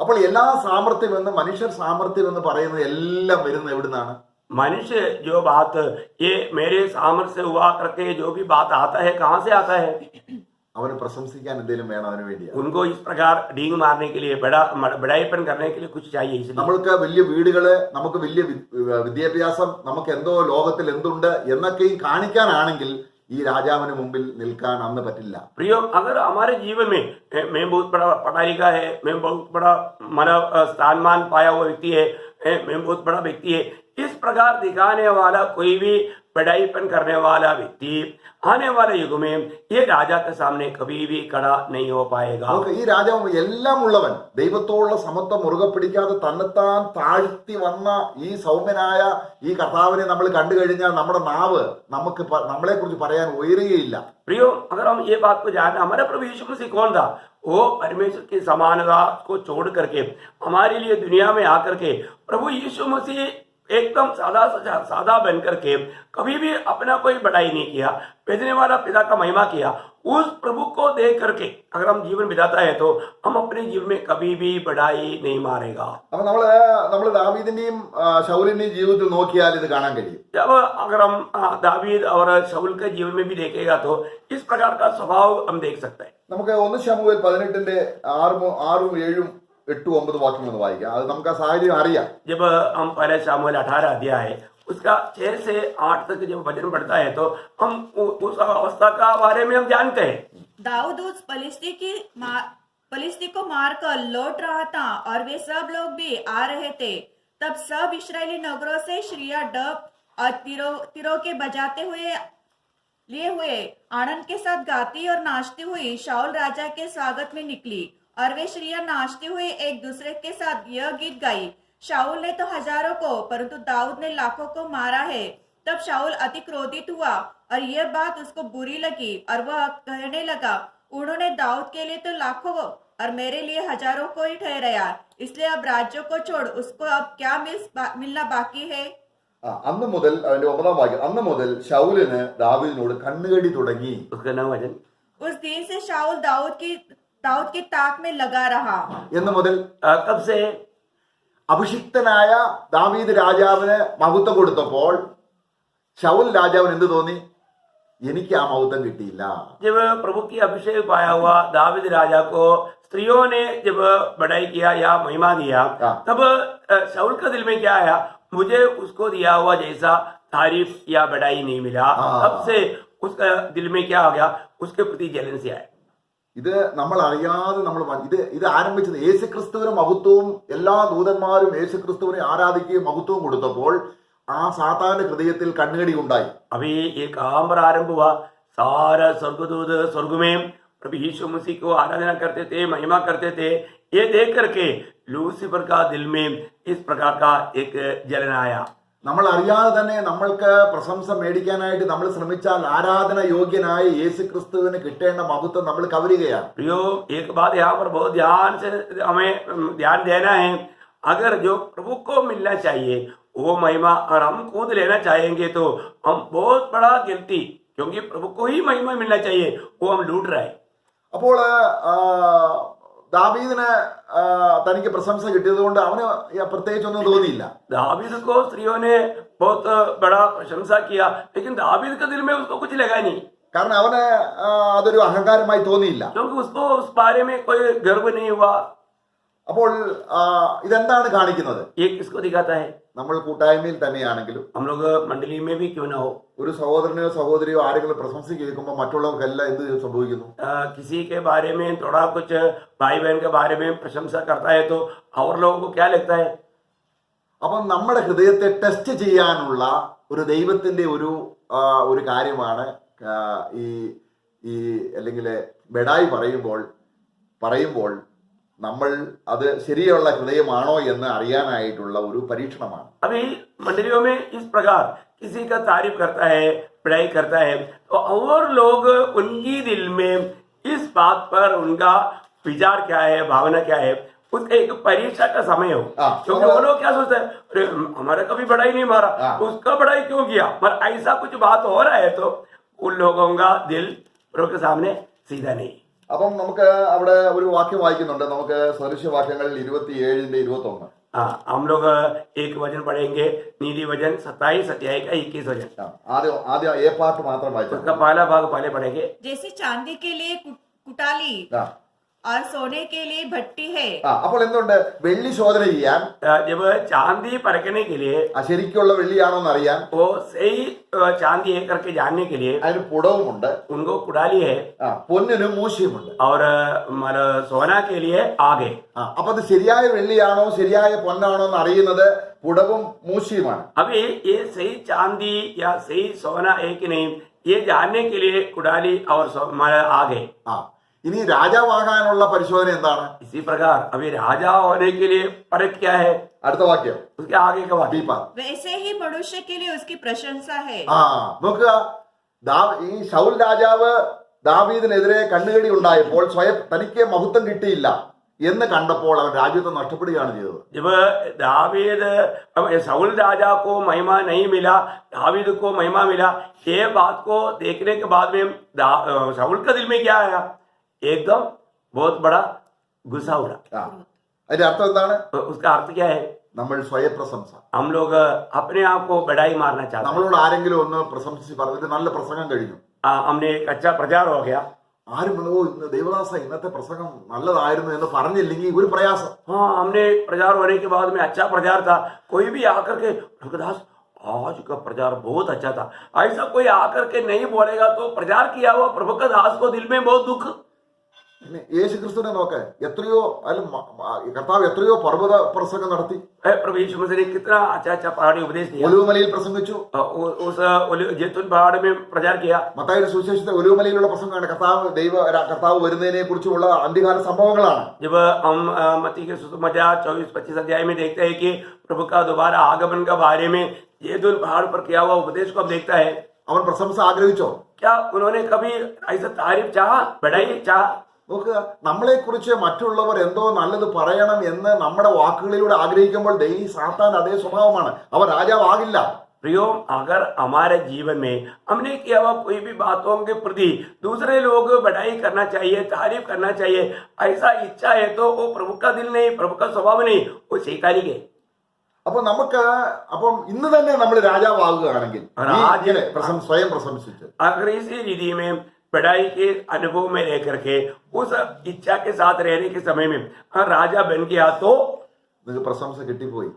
അപ്പോൾ എല്ലാ സാമർത്ഥ്യം എന്ന് മനുഷ്യർ സാമർത്ഥ്യം എന്ന് പറയുന്നത് എല്ലാം വരുന്നത് എവിടുന്നാണ്? मनुष्य जो बात ये मेरे सामर्थ्य से हुआ करके जो भी बात आता है कहाँ से आता है? അവന് പ്രശംസിക്കാൻ എന്തെങ്കിലും വേണം അതിനു വേണ്ടിയാണ്. उनको इस प्रकार डींग मारने के लिए बड़ाईपन करने के लिए कुछ चाहिए. इसलिए നമ്മൾക്ക് വലിയ വീടുകള്, നമുക്ക് വലിയ വിദ്യാഭ്യാസം, നമുക്ക് എന്തോ ലോകത്തിൽ എന്തുണ്ട് എന്നൊക്കെയും കാണിക്കാനാണെങ്കിൽ ഈ രാജാവിന് മുമ്പിൽ നിൽക്കാൻ അന്ന് പറ്റില്ല. प्रियो, अगर हमारे जीवन में मैं बहुत बड़ा पढ़ा लिखा है, मैं बहुत बड़ा मानव स्थानमान पाया हुआ व्यक्ति है, मैं बहुत बड़ा व्यक्ति है, इस प्रकार दिखाने वाला कोई भी बड़ाईपन करने वाला व्यक्ति आने वाले युग में ये राजा के सामने कभी भी खड़ा नहीं हो पाएगा. ഈ രാജാവ് എല്ലാം ഉള്ളവൻ, ദൈവത്തോടുള്ള സമത്വം മുറുകെ പിടിക്കാതെ തന്നെത്താൻ താഴ്ത്തി വന്ന ഈ സൗമ്യനായ ഈ കർത്താവിനെ നമ്മൾ കണ്ടു കഴിഞ്ഞാൽ നമ്മുടെ നാവ് നമ്മളെ കുറിച്ച് പറയാൻ ഉയരുകയില്ല. प्रियो, अगर हम ये बात को जानना, हमारा प्रभु यीशु मसीह कौन था? वो परमेश्वर की समानता को छोड़ करके हमारे लिए दुनिया में आकर के प्रभु यीशु मसीह एकदम सादा बन करके कभी भी अपना कोई बड़ाई नहीं किया, भेजने वाला पिता का महिमा किया. उस प्रभु को देख करके अगर हम जीवन बिताता है तो हम अपने जीवन में कभी भी बड़ाई नहीं मारेगा. അപ്പൊ നമ്മള് ദാവീദിന്റെയും ശൗലിന്റെയും ജീവിതത്തിൽ നോക്കിയാൽ ഇത് കാണാൻ കഴിയും. जब अगर हम दावीद और शाऊल के जीवन में भी देखेगा तो इस प्रकार का स्वभाव हम देख सकते हैं. നമുക്ക് 1 ശമൂവേൽ 18 6, 7, 8, 9 വാക്യങ്ങൾ വായിക്കാം. അത് നമുക്ക് ആ സാഹചര്യം അറിയാം. जब हम पहले शमूएल 18 अध्याय उसका 6 से 8 तक जब वचन पढ़ता है तो हम उस अवस्था का बारे में हम जानते हैं. दाऊद उस फलिस्ती को मारकर लौट रहा था और वे सब लोग भी आ रहे थे. तब सब इस्राएली नगरों से श्रिया, डब और तिरों के बजाते हुए लिए हुए आनंद के साथ गाती और नाचती हुई शाऊल राजा के स्वागत में निकली. और वे श्रिया नाचते हुए एक दूसरे के साथ यह गीत गाई, शाऊल ने तो हजारों को परंतु दाऊद ने लाखों को मारा है. तब शाऊल अति क्रोधित हुआ और यह बात उसको बुरी लगी और वह कहने लगा, उन्होंने दाऊद के लिए तो लाखों और मेरे लिए हजारों को ही ठहराया, इसलिए अब राज्यों को छोड़ उसको अब क्या मिलना बाकी है. അന്ന് മുതൽ അതിന്റെ 9 വാക്യം, അന്ന് മുതൽ ശൗലിന് ദാവീദിനോട് കണ്ണുകടി തുടങ്ങി. उसका नाम वचन उस दिन से शाऊल दाऊद की ताक में लगा रहा. എന്ന് മുതൽ कब से? അഭിഷിക്തനായ ദാവീദ് രാജാവിന് മഹത്വം കൊടുത്തപ്പോൾ ശൗൽ രാജാവിന് എന്ത് തോന്നി? എനിക്ക് ആ മഹത്വം കിട്ടിയില്ല. जब प्रभु की अभिषेक पाया हुआ दावीद राजा को स्त्रियों ने जब बड़ाई किया या महिमा दिया, तब शाऊल का दिल में क्या आया? मुझे उसको दिया हुआ जैसा तारीफ या बड़ाई नहीं मिला. तब से उसका दिल में क्या हो गया? उसके प्रति जलन से आया. ഇത് നമ്മൾ അറിയാതെ ഇത് ആരംഭിച്ചത് യേശുക്രിസ്തുവിന് മഹത്വവും എല്ലാ ദൂതന്മാരും യേശുക്രിസ്തുവിനെ ആരാധിക്കുകയും മഹത്വവും കൊടുത്തപ്പോൾ ആ സാത്താന്റെ ഹൃദയത്തിൽ കണ്ണുകടി ഉണ്ടായി. अभी एक आम्र आरंभ हुआ, सारा स्वर्गदूत स्वर्ग में प्रभु यीशु मसीह को आराधना करते थे, महिमा करते थे. ये देख करके लूसीफर का दिल में इस प्रकार का एक जलन आया. നമ്മൾ അറിയാതെ തന്നെ നമ്മൾക്ക് പ്രശംസ മേടിക്കാനായിട്ട് നമ്മൾ ശ്രമിച്ചാൽ ആരാധന യോഗ്യനായ യേശുക്രിസ്തുവിന് കിട്ടേണ്ട മഹത്വം നമ്മൾ കവരുകയാണ്. प्रियो, एक बात यहाँ पर बहुत ध्यान से हमें ध्यान देना है. अगर जो प्रभु को मिलना चाहिए वो महिमा और हम खुद लेना चाहेंगे तो हम बहुत बड़ा गिल्टी, क्योंकि प्रभु को ही महिमा मिलना चाहिए, वो हम लूट रहे हैं. അപ്പോൾ ദാവീദിന് തനിക്ക് പ്രശംസ കിട്ടിയത് കൊണ്ട് അവന് പ്രത്യേകിച്ചൊന്നും തോന്നിയില്ല. दावीद को स्त्रियों ने बहुत बड़ा प्रशंसा किया, लेकिन दावीद के दिल में उसको कुछ लगा नहीं, കാരണം അവന് അതൊരു അഹങ്കാരമായി തോന്നിയില്ല. क्योंकि उसको उस बारे में कोई गर्व नहीं हुआ. അപ്പോൾ ഇതെന്താണ് കാണിക്കുന്നത്? ये किसको दिखाता है? നമ്മൾ കൂട്ടായ്മയിൽ തന്നെയാണെങ്കിലും हम लोग मंडली में भी क्यों ना हो, ഒരു സഹോദരനെയോ സഹോദരിയോ ആരെങ്കിലും പ്രശംസ കേൾക്കുമ്പോൾ മറ്റുള്ളവർക്കെല്ലാം എന്ത് സംഭവിക്കുന്നു? किसी के बारे में थोड़ा कुछ भाई बहन के बारे में प्रशंसा करता है तो और लोगों को क्या लगता है? അപ്പം നമ്മുടെ ഹൃദയത്തെ ടെസ്റ്റ് ചെയ്യാനുള്ള ഒരു ദൈവത്തിന്റെ ഒരു കാര്യമാണ് ഈ ഈ അല്ലെങ്കിൽ ബെഡായി പറയുമ്പോൾ നമ്മൾ അത് ശരിയുള്ള ഹൃദയമാണോ എന്ന് അറിയാനായിട്ടുള്ള ഒരു പരീക്ഷണമാണ്. अभी मंडलियों में इस प्रकार किसी का तारीफ करता है, पढ़ाई करता है, तो और लोग उनकी दिल में इस बात पर उनका विचार क्या है, भावना क्या है, उसका एक परीक्षा का समय हो. क्योंकि वो लोग क्या सोचते हैं, अरे हमारा कभी बढ़ाई नहीं मारा, उसका बढ़ाई क्यों किया? पर ऐसा कुछ बात हो रहा है तो उन लोगों का दिल प्रभु के सामने सीधा नहीं. അപ്പം നമുക്ക് അവിടെ ഒരു വാക്യം വായിക്കുന്നുണ്ട്. നമുക്ക് സദൃശ്യവാക്യങ്ങൾ 27:21. हम लोग एक वचन पढ़ेंगे, नीति वचन 27 अध्याय का 21 वचन. ആദ്യം എ പാർട്ട് മാത്രം വായിച്ചു. उसका पहला भाग पहले पढ़ेंगे. जैसे चांदी के लिए कुटाली और सोने के लिए भट्टी है. അപ്പോൾ എന്തുണ്ട്? വെള്ളി ശോധന ചെയ്യാൻ, जब चांदी परखने के लिए, ശരിക്കുള്ള വെള്ളിയാണോ എന്ന് അറിയാൻ वो सही चांदी है करके जानने के लिए അതിന് പുടവുമുണ്ട്, उनको कुडाली है, പൊന്നിന് മൂശയുമുണ്ട്. और सोना के लिए आगे. അപ്പൊ അത് ശരിയായ വെള്ളിയാണോ ശരിയായ പൊന്നാണോ എന്ന് അറിയുന്നത് പുടവും മൂശയുമാണ്. अभी ये सही चांदी या सही सोना है कि नहीं, ये जानने के लिए कुडाली और आगे. ഇനി രാജാവാകാനുള്ള പരിശോധന എന്താണ്? इसी प्रकार अभी राजा होने के लिए परख क्या है? അടുത്ത വാക്യം उसके आगे का वाक्य. वैसे ही मनुष्य के लिए उसकी प्रशंसा है. നോക്കുക, ഈ ശൗൽ രാജാവ് ദാവീദിനെതിരെ കണ്ണുകടി ഉണ്ടായപ്പോൾ സ്വയം തനിക്ക് മഹത്വം കിട്ടിയില്ല എന്ന് കണ്ടപ്പോൾ അവൻ രാജ്യത്തെ നഷ്ടപ്പെടുകയാണ് ചെയ്തത്. जब दावीद शाऊल राजा को महिमा नहीं मिला, दावीद को महिमा मिला, ये बात को देखने के बाद में शाऊल का दिल में क्या आया? एकदम बहुत बड़ा गुस्सा उड़ा. അതിന്റെ അർത്ഥം എന്താണ്? उसका अर्थ क्या है? നമ്മൾ സ്വയപ്രശംസ. हम लोग अपने आप को बढ़ाई मारना चाहते हैं. നമ്മളോട് ആരെങ്കിലും ഒന്ന് പ്രശംസിച്ച് പറഞ്ഞിട്ട് നല്ല പ്രസംഗം കഴിഞ്ഞു, हमने एक अच्छा प्रचार हो गया, ആരും ഇന്ന് ദേവദാസ ഇന്നത്തെ പ്രസംഗം നല്ലതായിരുന്നു എന്ന് പറഞ്ഞില്ലെങ്കിൽ ഒരു പ്രയാസം. हाँ हमने प्रचार होने के बाद में अच्छा प्रचार था, कोई भी आकर के रघुदास आज का प्रचार बहुत अच्छा था, ऐसा कोई आकर के नहीं बोलेगा तो प्रचार किया हुआ प्रभु का दास को दिल में बहुत दुख. യേശു ക്രിസ്തുവിനെ നോക്ക്, എത്രയോ കർത്താവ് എത്രയോ പർവ്വത പ്രസംഗം നടത്തി. प्रभु यीशु मसीह ने कितना अच्छा अच्छा पहाड़ी उपदेश दिया, ഒലിവുമലയിൽ പ്രസംഗിച്ചു, उस जैतून पहाड़ में प्रचार किया. മത്തായിയുടെ സുവിശേഷത്തെ ഒലിവുമലയിലുള്ള പ്രസംഗമാണ്. കർത്താവ് വരുന്നതിനെ കുറിച്ചുള്ള അന്ത്യകാല സംഭവങ്ങളാണ്. जब हम मत्ती के सुसमाचार 24-25 अध्याय में देखते हैं कि प्रभु का दोबारा आगमन का बारे में जैतून पहाड़ पर किया हुआ उपदेश को हम देखता है. അവൻ പ്രശംസ ആഗ്രഹിച്ചോ? क्या उन्होंने कभी ऐसा तारीफ चाहा, बढ़ाई चाहा? നോക്കുക, നമ്മളെ കുറിച്ച് മറ്റുള്ളവർ എന്തോ നല്ലത് പറയണം എന്ന് നമ്മുടെ വാക്കുകളിലൂടെ ആഗ്രഹിക്കുമ്പോൾ സാത്താൻ അതേ സ്വഭാവമാണ്. അവൻ രാജാവാകില്ല. प्रियो, अगर हमारे जीवन में हमने किया हुआ कोई भी बातों के प्रति दूसरे लोग बढ़ाई करना चाहिए, तारीफ करना चाहिए, ऐसा इच्छा है तो वो प्रभु का दिल नहीं, प्रभु का स्वभाव नहीं, वो शैतानी के. അപ്പം ഇന്ന് തന്നെ നമ്മൾ രാജാവാകുകയാണെങ്കിൽ സ്വയം പ്രശംസിച്ച് अगर इसी रीति में बढ़ाई के अनुभव में रह करके उस इच्छा के साथ रहने के समय में अगर राजा बन गया तो നിങ്ങൾക്ക് പ്രശംസ കിട്ടിപ്പോയി.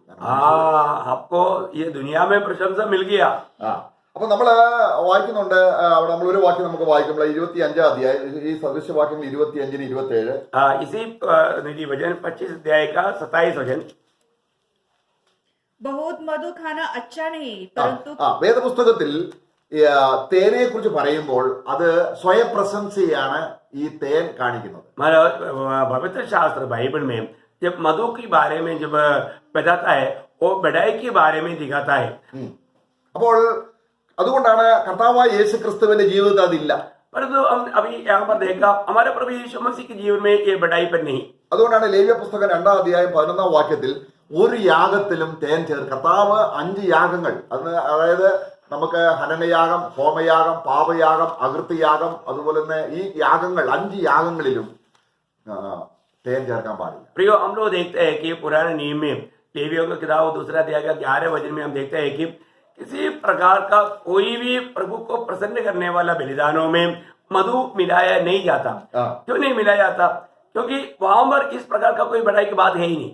आपको ये दुनिया में प्रशंसा मिल गया. അപ്പൊ നമ്മള് വായിക്കുന്നുണ്ട്, അവിടെ നമ്മൾ ഒരു വാക്യം നമുക്ക് വായിക്കുമ്പോൾ 25 അധ്യായം, ഈ സദൃശ്യവാക്യങ്ങൾ 25-27. इसी निधि वचन 25 अध्याय का 27 वचन. बहुत मधु खाना अच्छा नहीं, परंतु വേദപുസ്തകത്തിൽ തേനെ കുറിച്ച് പറയുമ്പോൾ അത് സ്വയപ്രശംസയാണ് ഈ തേൻ കാണിക്കുന്നത്. पवित्र शास्त्र बाइबल में जब मधु के बारे में जब बताता है वो बढ़ाई के बारे में दिखाता है. അപ്പോൾ അതുകൊണ്ടാണ് കർത്താവായ യേശു ക്രിസ്തുവിന്റെ ജീവിതത്തിൽ അതില്ല. परंतु हम अभी यहाँ पर देखा हमारे प्रभु यीशु मसीह के जीवन में ये बढ़ाई पर नहीं. അതുകൊണ്ടാണ് ലേവ്യ പുസ്തകം 2 അധ്യായം 11 വാക്യത്തിൽ ഒരു യാഗത്തിലും തേൻ കർത്താവ് 5 യാഗങ്ങൾ, അതായത് നമുക്ക് ഹനനയാഗം, ഹോമയാഗം, പാപയാഗം, അകൃത്യയാഗം, അതുപോലെ തന്നെ ഈ യാഗങ്ങൾ 5 യാഗങ്ങളിലും തേൻ ചേർക്കാൻ പാടില്ല. प्रियो, हम लोग देखते हैं कि पुराने नियम में लेवियों का किताब 2 अध्याय का 11 वचन में हम देखते हैं कि किसी प्रकार का कोई भी प्रभु को प्रसन्न करने वाला बलिदानों में मधु मिलाया नहीं जाता. क्यों नहीं मिलाया जाता? क्योंकि वहां पर इस प्रकार का कोई बढ़ाई की बात है ही नहीं.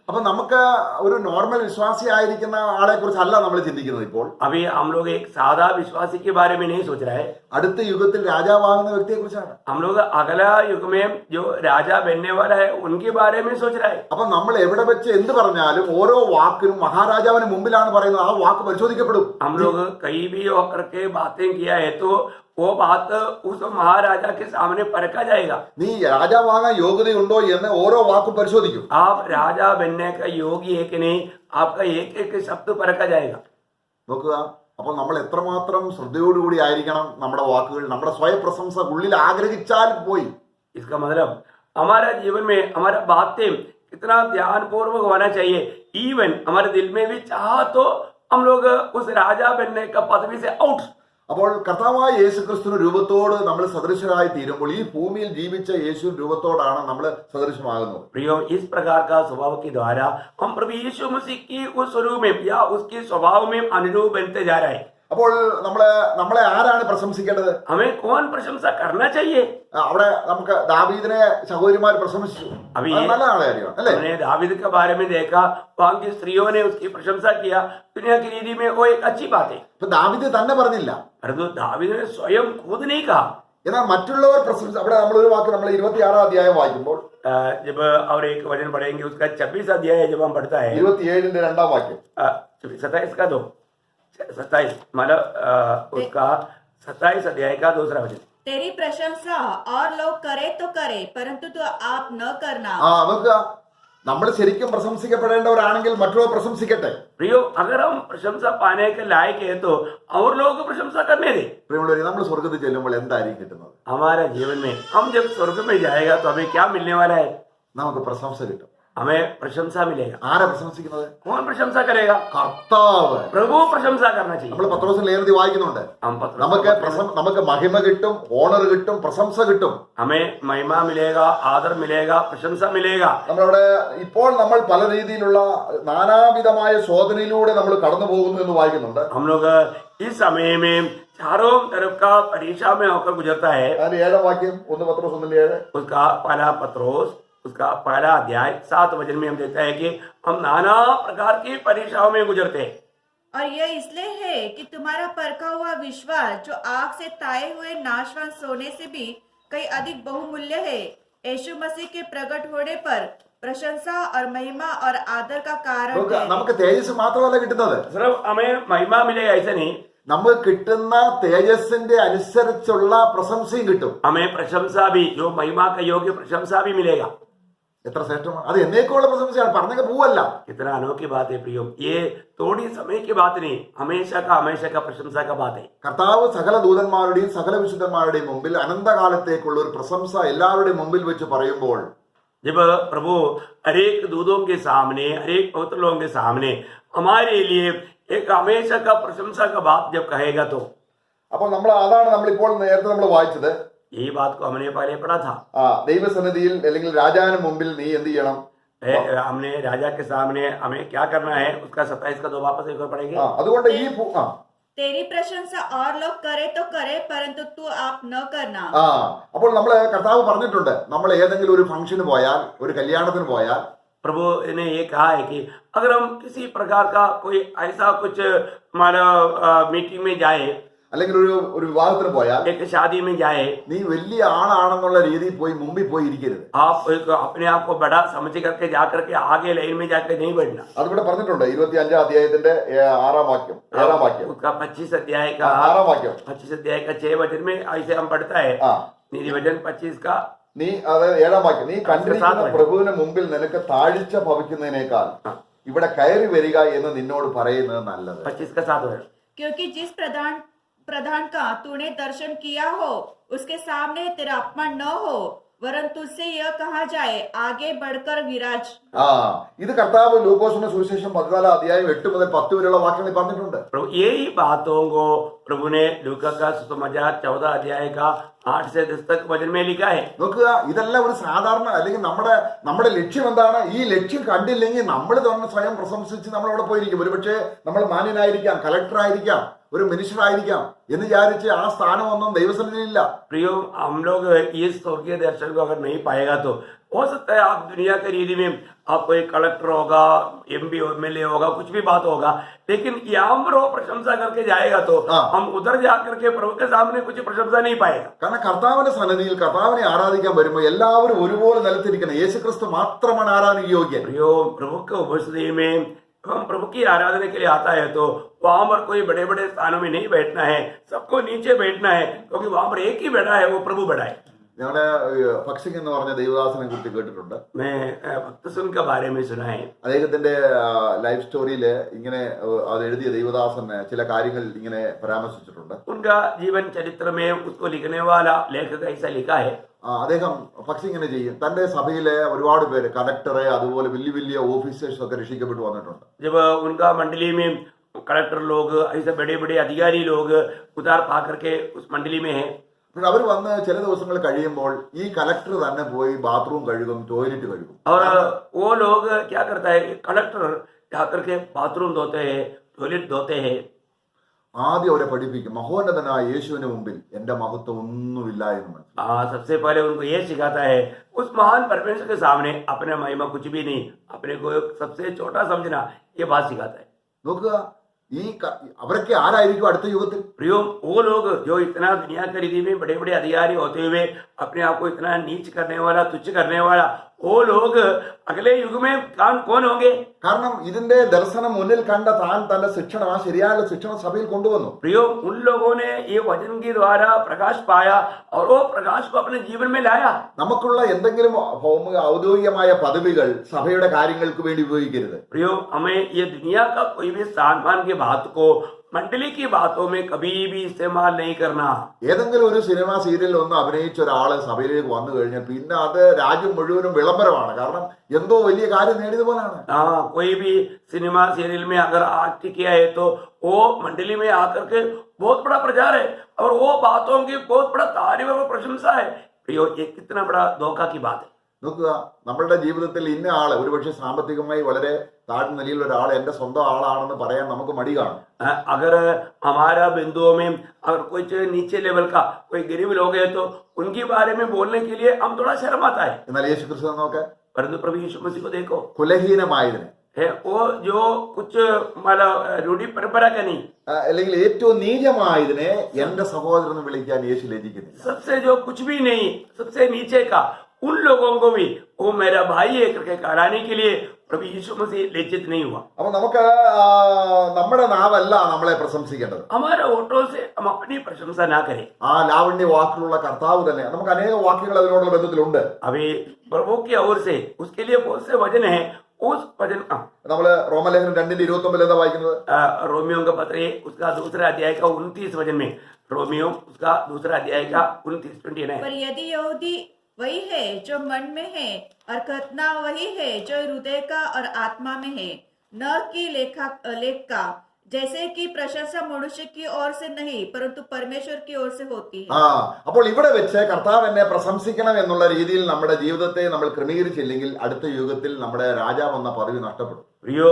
അപ്പൊ നമുക്ക് ഒരു നോർമൽ വിശ്വാസി ആയിരിക്കുന്ന ആളെ കുറിച്ചല്ല നമ്മൾ ചിന്തിക്കുന്നത് ഇപ്പോൾ. अभी हम लोग एक सादा विश्वासी के बारे में नहीं सोच रहा है, അടുത്ത യുഗത്തിൽ രാജാവാകുന്ന വ്യക്തിയെ കുറിച്ചാണ്. हम लोग अगला युग में जो राजा बनने वाला है उनके बारे में सोच रहा है. അപ്പൊ നമ്മൾ എവിടെ വെച്ച് എന്ത് പറഞ്ഞാലും ഓരോ വാക്കിനും മഹാരാജാവിന് മുമ്പിലാണ് പറയുന്നത്. ആ വാക്ക് പരിശോധിക്കപ്പെടും. हम लोग कहीं भी होकर के बातें किया है तो वो बात उस महाराजा के सामने परखा जाएगा. നീ രാജാവാകാൻ യോഗ്യതയുണ്ടോ എന്ന് ഓരോ വാക്കും പരിശോധിക്കും. आप राजा बनने का योग्य है कि नहीं, आपका एक एक शब्द परखा जाएगा. നോക്കുക, അപ്പോൾ നമ്മൾ എത്രമാത്രം ശ്രദ്ധയോടുകൂടി ആയിരിക്കണം നമ്മുടെ വാക്കുകൾ. നമ്മുടെ സ്വയം പ്രശംസ ഉള്ളിൽ ആഗ്രഹിച്ചാൽ പോയി. इसका मतलब हमारा जीवन में हमारा बातें कितना ध्यान पूर्वक होना चाहिए. इवन हमारे दिल में भी चाह तो हम लोग उस राजा बनने का पदवी से आउट. അപ്പോൾ കർത്താവായ യേശുക്രിസ്തുവിന്റെ രൂപത്തോട് നമ്മൾ സദൃശരായി തീരുമ്പോൾ ഈ ഭൂമിയിൽ ജീവിച്ച യേശു രൂപത്തോടാണ് നമ്മൾ സദൃശമാകുന്നത്. प्रियो, इस प्रकार का स्वभाव के द्वारा हम प्रभु यीशु मसीह की उस स्वरूप में या उसके स्वभाव में अनुरूप बनते जा रहे हैं. അപ്പോൾ നമ്മളെ ആരാണ് പ്രശംസിക്കേണ്ടത്? हमें कौन प्रशंसा करना चाहिए? അവിടെ നമുക്ക് ദാവീദിനെ സഹോദരിമാർ പ്രശംസിച്ചു. അപ്പൊ അത് നല്ല കാര്യമാണ് അല്ലേ? हमने दावीद के बारे में देखा, वहां की स्त्रियों ने उसकी प्रशंसा किया. दुनिया की रीति में वो एक अच्छी बात है, ഇപ്പൊ ദാവീദ് തന്നെ പറഞ്ഞില്ല, परंतु दावीद ने स्वयं खुद नहीं कहा. എന്നാൽ മറ്റുള്ളവർ പ്രശംസിച്ചു. അവിടെ നമ്മൾ ഒരു വാക്ക് നമ്മൾ 26 അധ്യായം വായിക്കുമ്പോൾ जब और एक वचन पढ़ेंगे उसका 26 अध्याय जब हम पढ़ता है, 27ന്റെ 2ാം വാക്യം, 27 का 27 मतलब उसका 27 अध्याय का दूसरा वचन. तेरी प्रशंसा और लोग करे तो करे, परंतु तू आप न करना. നോക്കുക, നമ്മൾ ശരിക്കും പ്രശംസിക്കപ്പെടേണ്ടവരാണെങ്കിൽ മറ്റുള്ളവർ പ്രശംസിക്കട്ടെ. प्रियो, अगर हम प्रशंसा पाने के लायक है तो और लोगों को प्रशंसा करने दे. പ്രിയമുള്ളവരെ, നമ്മൾ സ്വർഗ്ഗത്തിൽ ചെല്ലുമ്പോൾ എന്തായിരിക്കും കിട്ടുന്നത്? हमारा जीवन में हम जब स्वर्ग में जाएगा तो हमें क्या मिलने वाला है? നമുക്ക് പ്രശംസ കിട്ടും. हमें प्रशंसा मिलेगा. ആരാ പ്രശംസിക്കുന്നത്? कौन प्रशंसा करेगा? കർത്താവ്. प्रभु प्रशंसा करना चाहिए. നമ്മൾ പത്രോസിന്റെ ലേഖനത്തിൽ വായിക്കുന്നുണ്ട്, हम നമുക്ക് മഹിമ കിട്ടും, ഓണർ കിട്ടും, പ്രശംസ കിട്ടും. हमें महिमा मिलेगा, आदर मिलेगा, प्रशंसा मिलेगा. നമ്മളവിടെ ഇപ്പോൾ നമ്മൾ പല രീതിയിലുള്ള നാനാവിധമായ ശോധനയിലൂടെ നമ്മൾ കടന്നു പോകുന്നു എന്ന് വായിക്കുന്നുണ്ട്. हम लोग इस समय में चारों तरफ का परीक्षा में होकर गुजरता है. അതിന്റെ 7ാം വാക്യം 1 പത്രോസ് 1:7. उसका पहला पत्रोस उसका पहला अध्याय 7 वचन में हम देखते हैं कि हम नाना प्रकार की परीक्षाओं में गुजरते हैं. और यह इसलिए है कि तुम्हारा परखा हुआ विश्वास, जो आग से ताए हुए नाशवान सोने से भी कई अधिक बहुमूल्य है, यीशु मसीह के प्रकट होने पर प्रशंसा और महिमा और आदर का कारण है. നമുക്ക് തേജസ് മാത്രമല്ല കിട്ടുന്നത്, सिर्फ हमें महिमा मिलेगा ऐसा नहीं, നമുക്ക് കിട്ടുന്ന തേജസ്സിന്റെ അനുസരിച്ചുള്ള പ്രശംസയും കിട്ടും. हमें प्रशंसा भी, जो महिमा का योग्य प्रशंसा भी मिलेगा. എത്ര ശ്രേഷ്ഠമാണ് അത്! എന്നേക്കുള്ള പ്രശംസയാണ്, പറഞ്ഞൊക്കെ പോവല്ല. कितना अनोखी बात है प्रियो, ये थोड़ी समय की बात नहीं, हमेशा का प्रशंसा का बात है. കർത്താവ് സകല ദൂതന്മാരുടെയും സകല വിശുദ്ധന്മാരുടെയും മുമ്പിൽ അനന്തകാലത്തേക്കുള്ള ഒരു പ്രശംസ എല്ലാവരുടെയും മുമ്പിൽ വെച്ച് പറയുമ്പോൾ, जब प्रभु हरेक दूतों के सामने, हरेक पवित्र लोगों के सामने हमारे लिए एक हमेशा का प्रशंसा का बात जब कहेगा तो, അപ്പോൾ അതാണ് നമ്മളിപ്പോൾ നേരത്തെ നമ്മൾ വായിച്ചത്. यही बात को हमने पहले पढ़ा था. ദൈവസന്നിധിയിൽ അല്ലെങ്കിൽ രാജാവിന് മുമ്പിൽ നീ എന്ത് ചെയ്യണം? हमने राजा के सामने हमें क्या करना है, उसका 27 का 2 वापस एक बार पढ़ेंगे. അതുകൊണ്ട് तेरी प्रशंसा और लोग करे तो करे, परंतु तू आप न करना. അപ്പോൾ നമ്മള് കർത്താവ് പറഞ്ഞിട്ടുണ്ട്, നമ്മൾ ഏതെങ്കിലും ഒരു ഫംഗ്ഷന് പോയാൽ, ഒരു കല്യാണത്തിന് പോയാൽ, प्रभु ने ये कहा है कि अगर हम किसी प्रकार का कोई ऐसा कुछ हमारा मीटिंग में जाए, അല്ലെങ്കിൽ ഒരു വിവാഹത്തിന് പോയാൽ, एक शादी में जाए, നീ വലിയ ആളാണെന്നുള്ള രീതിയിൽ പോയി മുമ്പിൽ പോയി ഇരിക്കരുത്. आप अपने आप को बड़ा समझ करके जाकर के आगे लाइन में जाकर नहीं बैठना. അതിവിടെ പറഞ്ഞിട്ടുണ്ട് 25ാം അധ്യായത്തിന്റെ 6ാം വാക്യം, 7ാം വാക്യം, उसका 25 अध्याय का 6ാം വാക്യം, 25 अध्याय का 6 वचन में ऐसे हम पढ़ता है. नीति वचन 25 का നീ അതായത് 7ാം വാക്യം, നീ കണ്ടിരിക്കുന്ന പ്രഭുവിന് മുമ്പിൽ നിനക്ക് താഴ്ച ഭവിക്കുന്നതിനേക്കാൾ ഇവിടെ കയറി വരിക എന്ന് നിന്നോട് പറയുന്നത് നല്ലത്. 25 का 7 वचन. क्योंकि जिस प्रधान का तूने दर्शन किया हो, उसके सामने तेरा अपमान न हो, वरन तुझसे यह कहा जाए, आगे बढ़कर विराज. ഇത് കർത്താവ് ലൂക്കോസിന്റെ സുവിശേഷം 14ാം അധ്യായം 8 മുതൽ 10 വരെയുള്ള വാക്യങ്ങളിൽ പറഞ്ഞിട്ടുണ്ട്. यही बातों को प्रभु ने लूका का सुसमाचार 14 अध्याय का 8 से 10 तक वचन में लिखा है. നോക്കുക, ഇതെല്ലാം ഒരു സാധാരണ, അല്ലെങ്കിൽ നമ്മുടെ ലക്ഷ്യം എന്താണ്? ഈ ലക്ഷ്യം കണ്ടില്ലെങ്കിൽ നമ്മൾ തന്നെ സ്വയം പ്രശംസിച്ച് നമ്മൾ അവിടെ പോയിരിക്കും. ഒരുപക്ഷെ നമ്മൾ മാന്യനായിരിക്കാം, കലക്ടർ ആയിരിക്കാം, ഒരു മിനിസ്റ്റർ ആയിരിക്കാം എന്ന് വിചാരിച്ച് ആ സ്ഥാനമൊന്നും ദൈവസന്നിധിയിലില്ല. प्रियो, हम लोग इस स्वर्गीय दर्शन को अगर नहीं पाएगा तो हो सकता है आप दुनिया के रीति में आप कोई कलेक्टर होगा, MP MLA होगा, कुछ भी बात होगा, लेकिन यहाँ पर वो प्रशंसा करके जाएगा तो हाँ। हम उधर जाकर के प्रभु के सामने कुछ प्रशंसा नहीं पाएगा. കാരണം കർത്താവിന്റെ സന്നിധിയിൽ കർത്താവിനെ ആരാധിക്കാൻ വരുമ്പോൾ എല്ലാവരും ഒരുപോലെ നിലത്തിരിക്കണം. യേശുക്രിസ്തു മാത്രമാണ് ആരാധനയ്ക്ക് യോഗ്യൻ. प्रियो, प्रभु के उपस्थिति में हम प्रभु की आराधना के लिए आता है तो वहां पर कोई बड़े बड़े स्थानों में नहीं बैठना है, सबको नीचे बैठना है, क्योंकि वहां पर एक ही बैठा है, वो प्रभु बैठा है. ഞങ്ങളുടെ ഭക്സിംഗ് എന്ന് പറഞ്ഞ ദൈവദാസനെ കുറിച്ച് കേട്ടിട്ടുണ്ട്. मैं भक्त सिंह के बारे में सुना है. അദ്ദേഹത്തിന്റെ ലൈഫ് സ്റ്റോറിയിൽ ഇങ്ങനെ അത് എഴുതിയ ദൈവദാസൻ ചില കാര്യങ്ങൾ ഇങ്ങനെ പരാമർശിച്ചിട്ടുണ്ട്. उनका जीवन चरित्र में उसको लिखने वाला लेखक ऐसा लिखा है. അദ്ദേഹം ഭക്സിങ്ങനെ ചെയ്യും. തന്റെ സഭയിലെ ഒരുപാട് പേര് കലക്ടറെ അതുപോലെ വലിയ വലിയ ഓഫീസേഴ്സ് ഒക്കെ രക്ഷിക്കപ്പെട്ടു വന്നിട്ടുണ്ട്. जब उनका मंडली में कलेक्टर लोग, ऐसे बड़े बड़े अधिकारी लोग उतार पा करके उस मंडली में है. അപ്പോൾ അവർ വന്ന് ചില ദിവസങ്ങൾ കഴിയുമ്പോൾ ഈ കലക്ടർ തന്നെ പോയി ബാത്റൂം കഴുകും, ടോയ്ലറ്റ് കഴുകും. और वो लोग क्या करता है, कलेक्टर जाकर के बाथरूम धोते हैं, टॉयलेट धोते हैं. ആദ്യം അവരെ പഠിപ്പിക്കും, മഹോന്നതനായ യേശുവിന് മുമ്പിൽ എന്റെ മഹത്വം ഒന്നുമില്ല എന്ന് മനസ്സിലാക്കും. सबसे पहले उनको ये सिखाता है उस महान परमेश्वर के सामने अपने महिमा कुछ भी नहीं, अपने को सबसे छोटा समझना, ये बात सिखाता है. നോക്കുക, അവരൊക്കെ ആരായിരിക്കും അടുത്ത യുഗത്തിൽ? प्रियो, वो लोग जो इतना दुनिया के रीति में बड़े बड़े अधिकारी होते हुए अपने आप को इतना नीच करने वाला, तुच्छ करने वाला, वो लोग अगले युग में कौन होंगे? കാരണം ഇതിന്റെ ദർശനം മുന്നിൽ കണ്ട താൻ തന്റെ ശിക്ഷണം, ആ ശരിയായ ശിക്ഷണം സഭയിൽ കൊണ്ടുവന്നു. प्रियो, उन लोगों ने ये वचन के द्वारा प्रकाश पाया और वो प्रकाश को अपने जीवन में लाया. നമുക്കുള്ള എന്തെങ്കിലും ഔദ്യോഗികമായ പദവികൾ സഭയുടെ കാര്യങ്ങൾക്ക് വേണ്ടി ഉപയോഗിക്കരുത്. प्रियो, हमें ये दुनिया का कोई भी स्थान की बात को मंडली की बातों में कभी भी इस्तेमाल नहीं करना. ഏതെങ്കിലും ഒരു സിനിമ സീരിയലിൽ ഒന്ന് അഭിനയിച്ച ഒരാള് സഭയിലേക്ക് വന്നു കഴിഞ്ഞാൽ പിന്നെ അത് രാജ്യം മുഴുവനും വിളംബരമാണ്. കാരണം എന്തോ വലിയ കാര്യം നേടിയതുപോലാണ്. हाँ, कोई भी सिनेमा सीरियल में अगर एक्ट किया है तो वो मंडली में आकर के बहुत बड़ा प्रचार है और वो बातों की बहुत बड़ा तारीफ और प्रशंसा है. प्रियो, ये कितना बड़ा धोखा की बात है. നോക്കുക, നമ്മളുടെ ജീവിതത്തിൽ ഇന്ന ആള് ഒരുപക്ഷെ സാമ്പത്തികമായി വളരെ താഴ്ന്ന നിലയിലുള്ള ഒരാൾ എന്റെ സ്വന്തം ആളാണെന്ന് പറയാൻ നമുക്ക് മടി കാണും. अगर हमारा बिंदुओं में अगर कुछ नीचे लेवल का कोई गरीब लोग है तो उनके बारे में बोलने के लिए हम थोड़ा शर्म आता है. എന്നാൽ യേശു ക്രിസ്തു നോക്ക്, परंतु प्रभु यीशु मसीह को देखो, കുലഹീനമായതിനെ, वो जो कुछ मतलब रूढ़ी परंपरा का नहीं, അല്ലെങ്കിൽ ഏറ്റവും നീചമായതിനെ എന്റെ സഹോദരൻ എന്ന് വിളിക്കാൻ യേശു ലജ്ജിക്കുന്നില്ല. सबसे जो कुछ भी नहीं, सबसे नीचे का, उन लोगों को भी वो मेरा भाई है करके कहलाने के लिए प्रभु यीशु मसीह लज्जित नहीं हुआ. അപ്പൊ നമുക്ക് നമ്മുടെ നാവല്ല നമ്മളെ പ്രശംസിക്കേണ്ടത്. हमारे होठों से हम अपनी प्रशंसा ना करें. ആ ലാവണ്യ വാക്കിലുള്ള കർത്താവ് തന്നെ. നമുക്ക് അനേക വാക്കുകൾ അതിനോടുള്ള ബന്ധത്തിലുണ്ട്. अभी प्रभु की ओर से उसके लिए बहुत से वचन है. उस वचन നമ്മള് റോമലേഖനം 2:29 എന്താ വായിക്കുന്നത്? रोमियो का पत्र उसका दूसरा अध्याय का 29 वचन में, रोमियो उसका दूसरा अध्याय का 29-29. पर यदि यहूदी वही है जो मन में है और खतना वही है जो हृदय का और आत्मा में है, न कि लेख का, जैसे कि प्रशंसा मनुष्य की ओर से नहीं परंतु परमेश्वर की ओर से होती है. അപ്പോൾ ഇവിടെ വെച്ച് കർത്താവ് എന്നെ പ്രശംസിക്കണം എന്നുള്ള രീതിയിൽ നമ്മുടെ ജീവിതത്തെ നമ്മൾ ക്രമീകരിച്ചില്ലെങ്കിൽ അടുത്ത യുഗത്തിൽ നമ്മുടെ രാജാവ് എന്ന പദവി നഷ്ടപ്പെടും. प्रियो,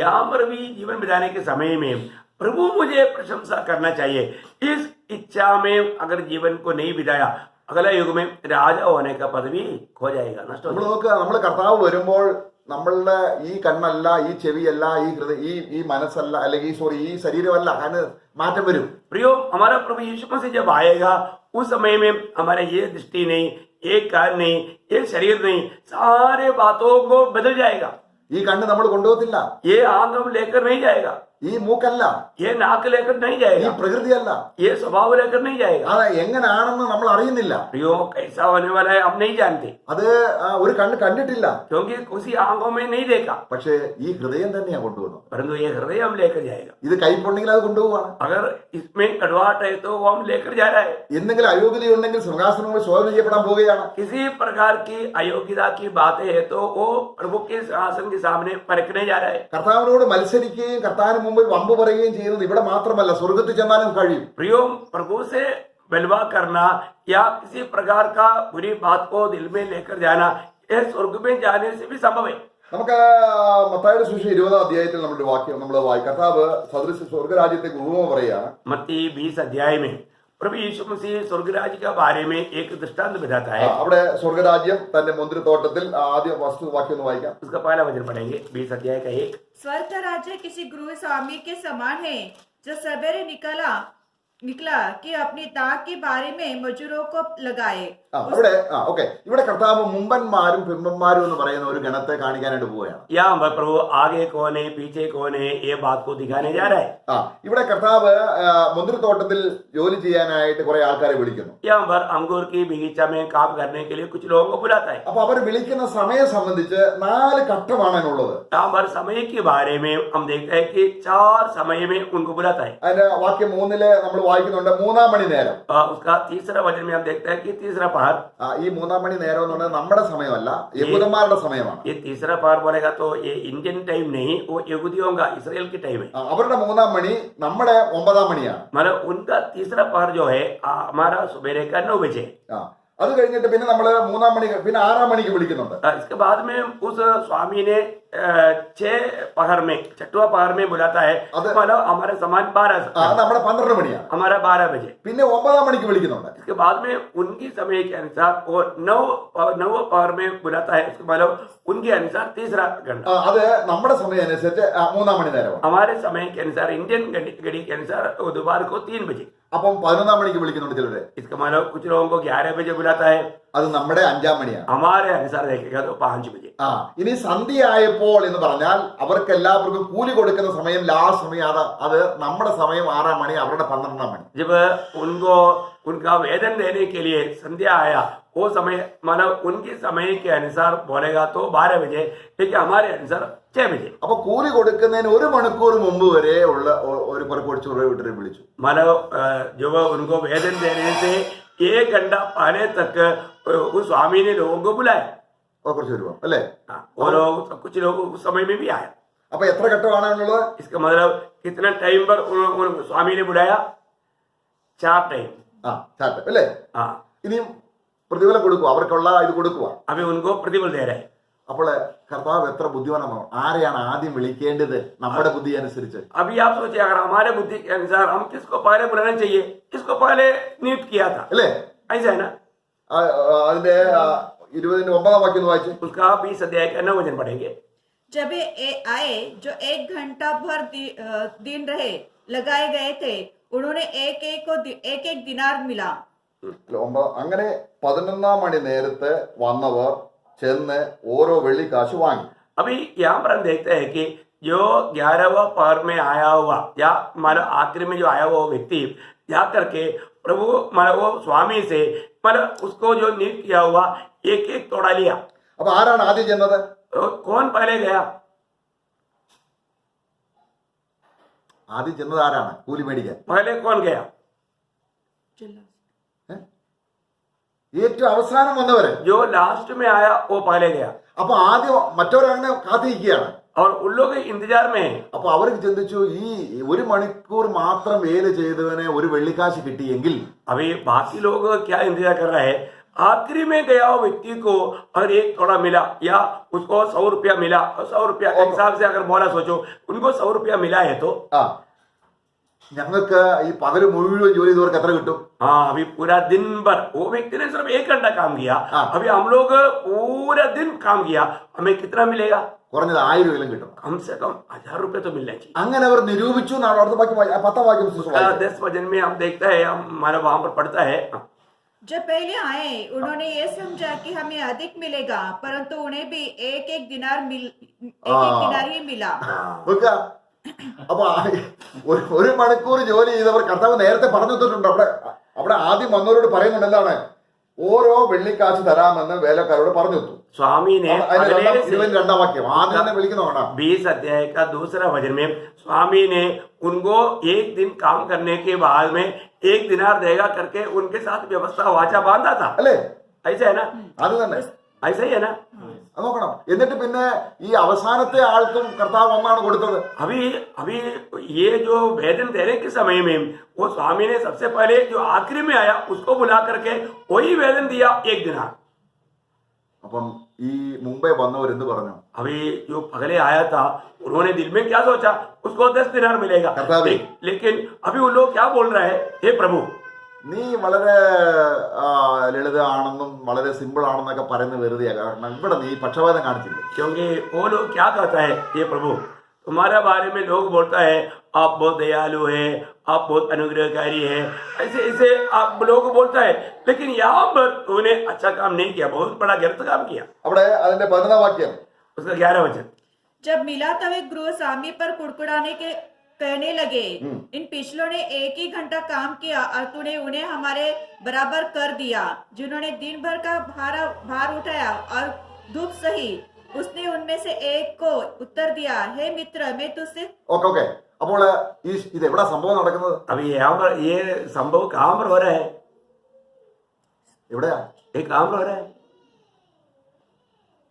यहाँ पर भी जीवन बिताने के समय में प्रभु मुझे प्रशंसा करना चाहिए, इस इच्छा में अगर जीवन को नहीं बिताया अगला युग में राजा होने का पदवी खो जाएगा, नष्ट हो നമ്മൾ जाएगा. നോക്കുക, നമ്മൾ കർത്താവ് വരുമ്പോൾ നമ്മളുടെ ഈ കണ്ണല്ല, ഈ ചെവിയല്ല, ഈ ഹൃദയ ഈ മനസ്സല്ല, അല്ലെങ്കിൽ ഈ ശരീരമല്ല, അതിന് മാറ്റം വരും. प्रियो, हमारा प्रभु यीशु मसीह जब आएगा उस समय में हमारा ये दृष्टि नहीं, ये कान नहीं, ये शरीर नहीं, सारे बातों को बदल जाएगा. ഈ കണ്ണ് നമ്മൾ കൊണ്ടുപോകത്തില്ല, ये आंख हम लेकर नहीं जाएगा, ഈ മൂക്കല്ല, ये नाक लेकर नहीं ഈ जाएगा, പ്രകൃതിയല്ല, ये स्वभाव लेकर नहीं जाएगा. അത് എങ്ങനെയാണെന്ന് നമ്മൾ അറിയുന്നില്ല. प्रियो, कैसा होने वाला है हम नहीं जानते, അത് ഒരു കണ്ണ് കണ്ടിട്ടില്ല. क्योंकि उसी आंखों में नहीं देखा, പക്ഷേ ഈ ഹൃദയം തന്നെയാണ് കൊണ്ടുപോകുന്നത്. परंतु ये हृदय हम लेकर जाएगा. ഇത് കൈപ്പുണ്ടെങ്കിൽ അത് കൊണ്ടുപോവാണ്. अगर इसमें कड़वाहट है तो वो हम लेकर जा रहा है. എന്തെങ്കിലും അയോഗ്യതയുണ്ടെങ്കിൽ സിംഹാസനങ്ങൾ ശോധന ചെയ്യപ്പെടാൻ പോവുകയാണ്. किसी प्रकार की अयोग्यता की बातें है तो वो प्रभु के सिंहासन के सामने परखने जा रहा है. കർത്താവിനോട് മത്സരിക്കുകയും കർത്താവിന് മുമ്പിൽ വമ്പ് പറയുകയും ചെയ്യുന്നത് ഇവിടെ മാത്രമല്ല, സ്വർഗത്തിൽ ചെന്നാലും കഴിയും. प्रियो, प्रभु से बलवा करना या किसी प्रकार का बुरी बात को दिल में लेकर जाना, यह स्वर्ग में जाने से भी संभव है. നമുക്ക് മത്തായിയുടെ സുവിശേഷം 20-ാം അധ്യായത്തിൽ നമ്മുടെ വാക്യം നമ്മൾ കർത്താവ് സദൃശ സ്വർഗരാജ്യത്തെ ഉപമ പറയുകയാണ്. मत्ती 20 अध्याय में प्रभु यीशु मसीह स्वर्ग राज्य के बारे में एक दृष्टांत बताता है। അവിടെ സ്വർഗരാജ്യം തന്റെ മുന്തിരിത്തോട്ടത്തിൽ आദ്य वाक्य ഒന്ന് വായിക്കാം. उसका पहला वचन पढ़ेंगे 20 अध्याय का 1। स्वर्ग का राज्य किसी गृह स्वामी के समान है जो सवेरे निकला कि अपनी ताक के बारे में मजूरों को लगाए। അവിടെ ഓക്കെ, ഇവിടെ കർത്താവ് മുമ്പന്മാരും പിമ്പന്മാരും എന്ന് പറയുന്ന ഒരു ഗണത്തെ കാണിക്കാനായിട്ട് പോവുകയാണ്. यहाँ पर प्रभु आगे कौन है पीछे कौन है ये बात को दिखाने जा रहा है। ഇവിടെ കർത്താവ് മുന്തിരിത്തോട്ടത്തിൽ ജോലി ചെയ്യാനായിട്ട് കുറെ ആൾക്കാരെ വിളിക്കുന്നു. यहाँ पर अंगूर की बगीचा में काम करने के लिए कुछ लोगों को बुलाता है। അപ്പൊ അവർ വിളിക്കുന്ന സമയം സംബന്ധിച്ച് 4 ഘട്ടമാണ് അതിനുള്ളത്. यहाँ पर समय के बारे में हम देखते हैं कि 4 समय में उनको बुलाता है। അതിന്റെ വാക്യം 3 നമ്മൾ വായിക്കുന്നുണ്ട് 3-ാം മണി നേരം. उसका तीसरा वचन में हम देखते हैं कि तीसरा पहर। ഈ 3-ാം മണി നേരം എന്ന് പറഞ്ഞാൽ നമ്മുടെ സമയമല്ല, യഹൂദന്മാരുടെ സമയമാണ്. ये तीसरा पहर बोलेगा तो ये इंडियन टाइम नहीं, वो यहूदियों का इसराइल की टाइम है। അവരുടെ 3-ാം മണി നമ്മുടെ 9-ാം മണിയാണ്. मतलब उनका तीसरा पहर जो है हमारा सुबह का 9 बजे। അത് കഴിഞ്ഞിട്ട് പിന്നെ നമ്മള് 3-ാം മണി പിന്നെ 6-ാം മണിക്ക് വിളിക്കുന്നുണ്ട്. इसके बाद में उस स्वामी ने 6 पहर में 6वां पहर में बुलाता है। मतलब हमारे समान 12 അത് നമ്മുടെ 12 മണിയാണ്. हमारा 12 बजे। പിന്നെ 9-ാം മണിക്ക് വിളിക്കുന്നുണ്ട്. इसके बाद में उनकी समय के अनुसार वो 9 पहर में बुलाता है। उसके मतलब उनके अनुसार तीसरा घंटा। അത് നമ്മുടെ സമയം അനുസരിച്ച് 3-ാം മണി നേരമാണ്. हमारे समय के अनुसार इंडियन घड़ी के अनुसार दोपहर को 3 बजे। അപ്പം 11-ാം മണിക്ക് വിളിക്കുന്നുണ്ട് ചിലര്. इसका मतलब कुछ लोगों को 11 बजे बुलाता है। അത് നമ്മുടെ 5-ാം മണിയാണ്. हमारे अनुसार देखेगा तो 5 बजे। ഇനി സന്ധ്യയായപ്പോൾ എന്ന് പറഞ്ഞാൽ അവർക്ക് എല്ലാവർക്കും കൂലി കൊടുക്കുന്ന സമയം ലാസ്റ്റ് സമയം അത് നമ്മുടെ സമയം 6-ാം മണി, അവരുടെ 12-ാം മണി. जब उनको उनका वेतन देने के लिए संध्या आया, वो समय मतलब उनके समय के अनुसार बोलेगा तो 12 बजे, लेकिन हमारे अनुसार 6 बजे। അപ്പൊ കൂലി കൊടുക്കുന്നതിന് 1 മണിക്കൂർ മുമ്പ് വരെ ഉള്ള ഒരു കുറച്ച് വിട്ടരെ വിളിച്ചു. मतलब जब उनको वेतन देने से 1 घंटा पहले तक उस स्वामी ने लोगों को बुलाया। കുറച്ച് രൂപ അല്ലേ? और कुछ लोग उस समय में भी आया। അപ്പൊ എത്ര ഘട്ടമാണുള്ളത്? इसका मतलब कितना टाइम पर स्वामी ने बुलाया? 4 टाइम। ചാറ്റ് അല്ലേ? ഇനിയും പ്രതിഫലം കൊടുക്കുക, അവർക്കുള്ള ഇത് കൊടുക്കുക. अभी उनको प्रतिफल दे रहे हैं। അപ്പോൾ കർത്താവ് എത്ര ബുദ്ധിമാനാണ്. ആരെയാണ് ആദ്യം വിളിക്കേണ്ടത് നമ്മുടെ ബുദ്ധി അനുസരിച്ച്? अभी आप सोचिए, अगर हमारे बुद्धि के अनुसार हम किसको पहले बुलाना चाहिए, किसको पहले नियुक्त किया था, അല്ലേ? ऐसा है ना? അതിന്റെ 29-ാം വാക്യം ഒന്ന് വായിച്ചു. उसका 20 अध्याय का 9 वचन पढ़ेंगे। जब ये आए जो 1 घंटा भर दिन रहे लगाए गए थे, उन्होंने एक दिनार मिला। അങ്ങനെ 11-ാം മണി നേരത്തെ വന്നവർ ചെന്ന് ഓരോ വെള്ളിക്കാശ് വാങ്ങി. अभी यहाँ पर हम देखते हैं कि जो 11वां पहर में आया हुआ या मतलब आखिर में जो आया हुआ व्यक्ति जा करके प्रभु मतलब वो स्वामी से मतलब उसको जो नियुक्त किया हुआ एक तोड़ा लिया। അപ്പൊ ആരാണ് ആദ്യം ചെന്നത്? तो कौन पहले गया? ആദ്യം ചെന്നത് ആരാണ് കൂലി മേടിക്കാൻ? पहले कौन गया? ഏറ്റവും അവസാനം വന്നവര്. जो लास्ट में आया वो पहले गया। അപ്പൊ ആദ്യം മറ്റവരങ്ങനെ കാത്തിരിക്കുകയാണ്. और उन लोग इंतजार में है। അപ്പൊ അവർക്ക് ചിന്തിച്ചു, ഈ 1 മണിക്കൂർ മാത്രം വേല ചെയ്തവന് 1 വെള്ളിക്കാശ് കിട്ടിയെങ്കിൽ अभी बाकी लोग क्या इंतजार कर रहे हैं? आखिरी में गया हुआ व्यक्ति को अगर 1 थोड़ा मिला या उसको 100 रुपया मिला, 100 रुपया के हिसाब से अगर बोला सोचो उनको 100 रुपया मिला है तो ഞങ്ങൾക്ക് ഈ പകല് മുഴുവൻ ജോലി ചെയ്തവർക്ക് എത്ര കിട്ടും? हाँ, अभी पूरा दिन भर वो व्यक्ति ने सिर्फ 1 घंटा काम किया। अभी हम लोग पूरा दिन काम किया, हमें कितना मिलेगा? കുറഞ്ഞത് 1000 കിട്ടും. कम से कम 1000 रुपये तो मिलना चाहिए। അങ്ങനെ അവർ നിരൂപിച്ചു എന്നാണ് അടുത്ത വാക്യം 10-ാം വാക്യം. 10 वचन में हम देखता है, हमारा वहां पर पढ़ता है, जब पहले आए उन्होंने ये समझा कि हमें अधिक मिलेगा, परंतु उन्हें भी एक दिनार ही मिला। അപ്പൊ 1 മണിക്കൂർ ജോലി ചെയ്തവർ കർത്താവ് നേരത്തെ പറഞ്ഞു തന്നിട്ടുണ്ട്. അവിടെ ആദ്യം വന്നവരോട് പറയുന്നുണ്ട് എന്താണ്? ഓരോ വെള്ളിക്കാശ് തരാമെന്ന് വേലക്കാരോട് പറഞ്ഞു. स्वामी ने 22-ാം വാക്യം ആദ്യം തന്നെ വിളിക്കുന്നതാണ്. 20 अध्याय का दूसरा वचन में स्वामी ने उनको 1 दिन काम करने के बाद में 1 दिनार देगा करके उनके साथ व्यवस्था वाचा बांधा था। അല്ലേ? ऐसा है ना? അത് തന്നെ. ऐसा ही है ना? നോക്കണം. എന്നിട്ട് പിന്നെ ഈ അവസാനത്തെ ആൾക്കും കർത്താവ് ഒന്നാണ് കൊടുത്തത്. अभी ये जो वेतन देने के समय में वो स्वामी ने सबसे पहले जो आखिरी में आया उसको बुला करके वही वेतन दिया 1 दिनार। അപ്പം ഈ മുമ്പേ വന്നവർ എന്ത് പറഞ്ഞു? अभी जो पहले आया था उन्होंने दिल में क्या सोचा? उसको 10 दिनार मिलेगा। लेकिन अभी वो लोग क्या बोल रहे हैं? हे प्रभु, നീ വളരെ ലളിതമാണെന്നും വളരെ സിമ്പിൾ ആണെന്നൊക്കെ പറയുന്നത് വെറുതെ. കാരണം ഇവിടെ നീ പക്ഷപാതം കാണിച്ചില്ല. क्योंकि वो लोग क्या कहता है, ये प्रभु तुम्हारे बारे में लोग बोलता है आप बहुत दयालु है, आप बहुत अनुग्रहकारी है, ऐसे ऐसे आप लोग बोलता है, लेकिन यहाँ पर तूने अच्छा काम नहीं किया, बहुत बड़ा गलत काम किया। അവിടെ അതിന്റെ 11ാം വാക്യം, उसका 11 वचन, जब मिलाता हुए गृह स्वामी पर कुड़कुड़ाने के कहने लगे, इन पिछलों ने एक ही घंटा काम किया और तूने उन्हें हमारे बराबर कर दिया, जिन्होंने दिन भर का भार उठाया और धूप सही। उसने उनमें से एक को उत्तर दिया, हे मित्र, मैं तुझसे ഓക്കെ. അപ്പോൾ ഇത് എവിടെ സംഭവം നടക്കുന്നത്? अभी यहाँ पर ये संभव कहाँ पर हो रहा है? എവിടെയാ ये कहाँ पर हो रहा है?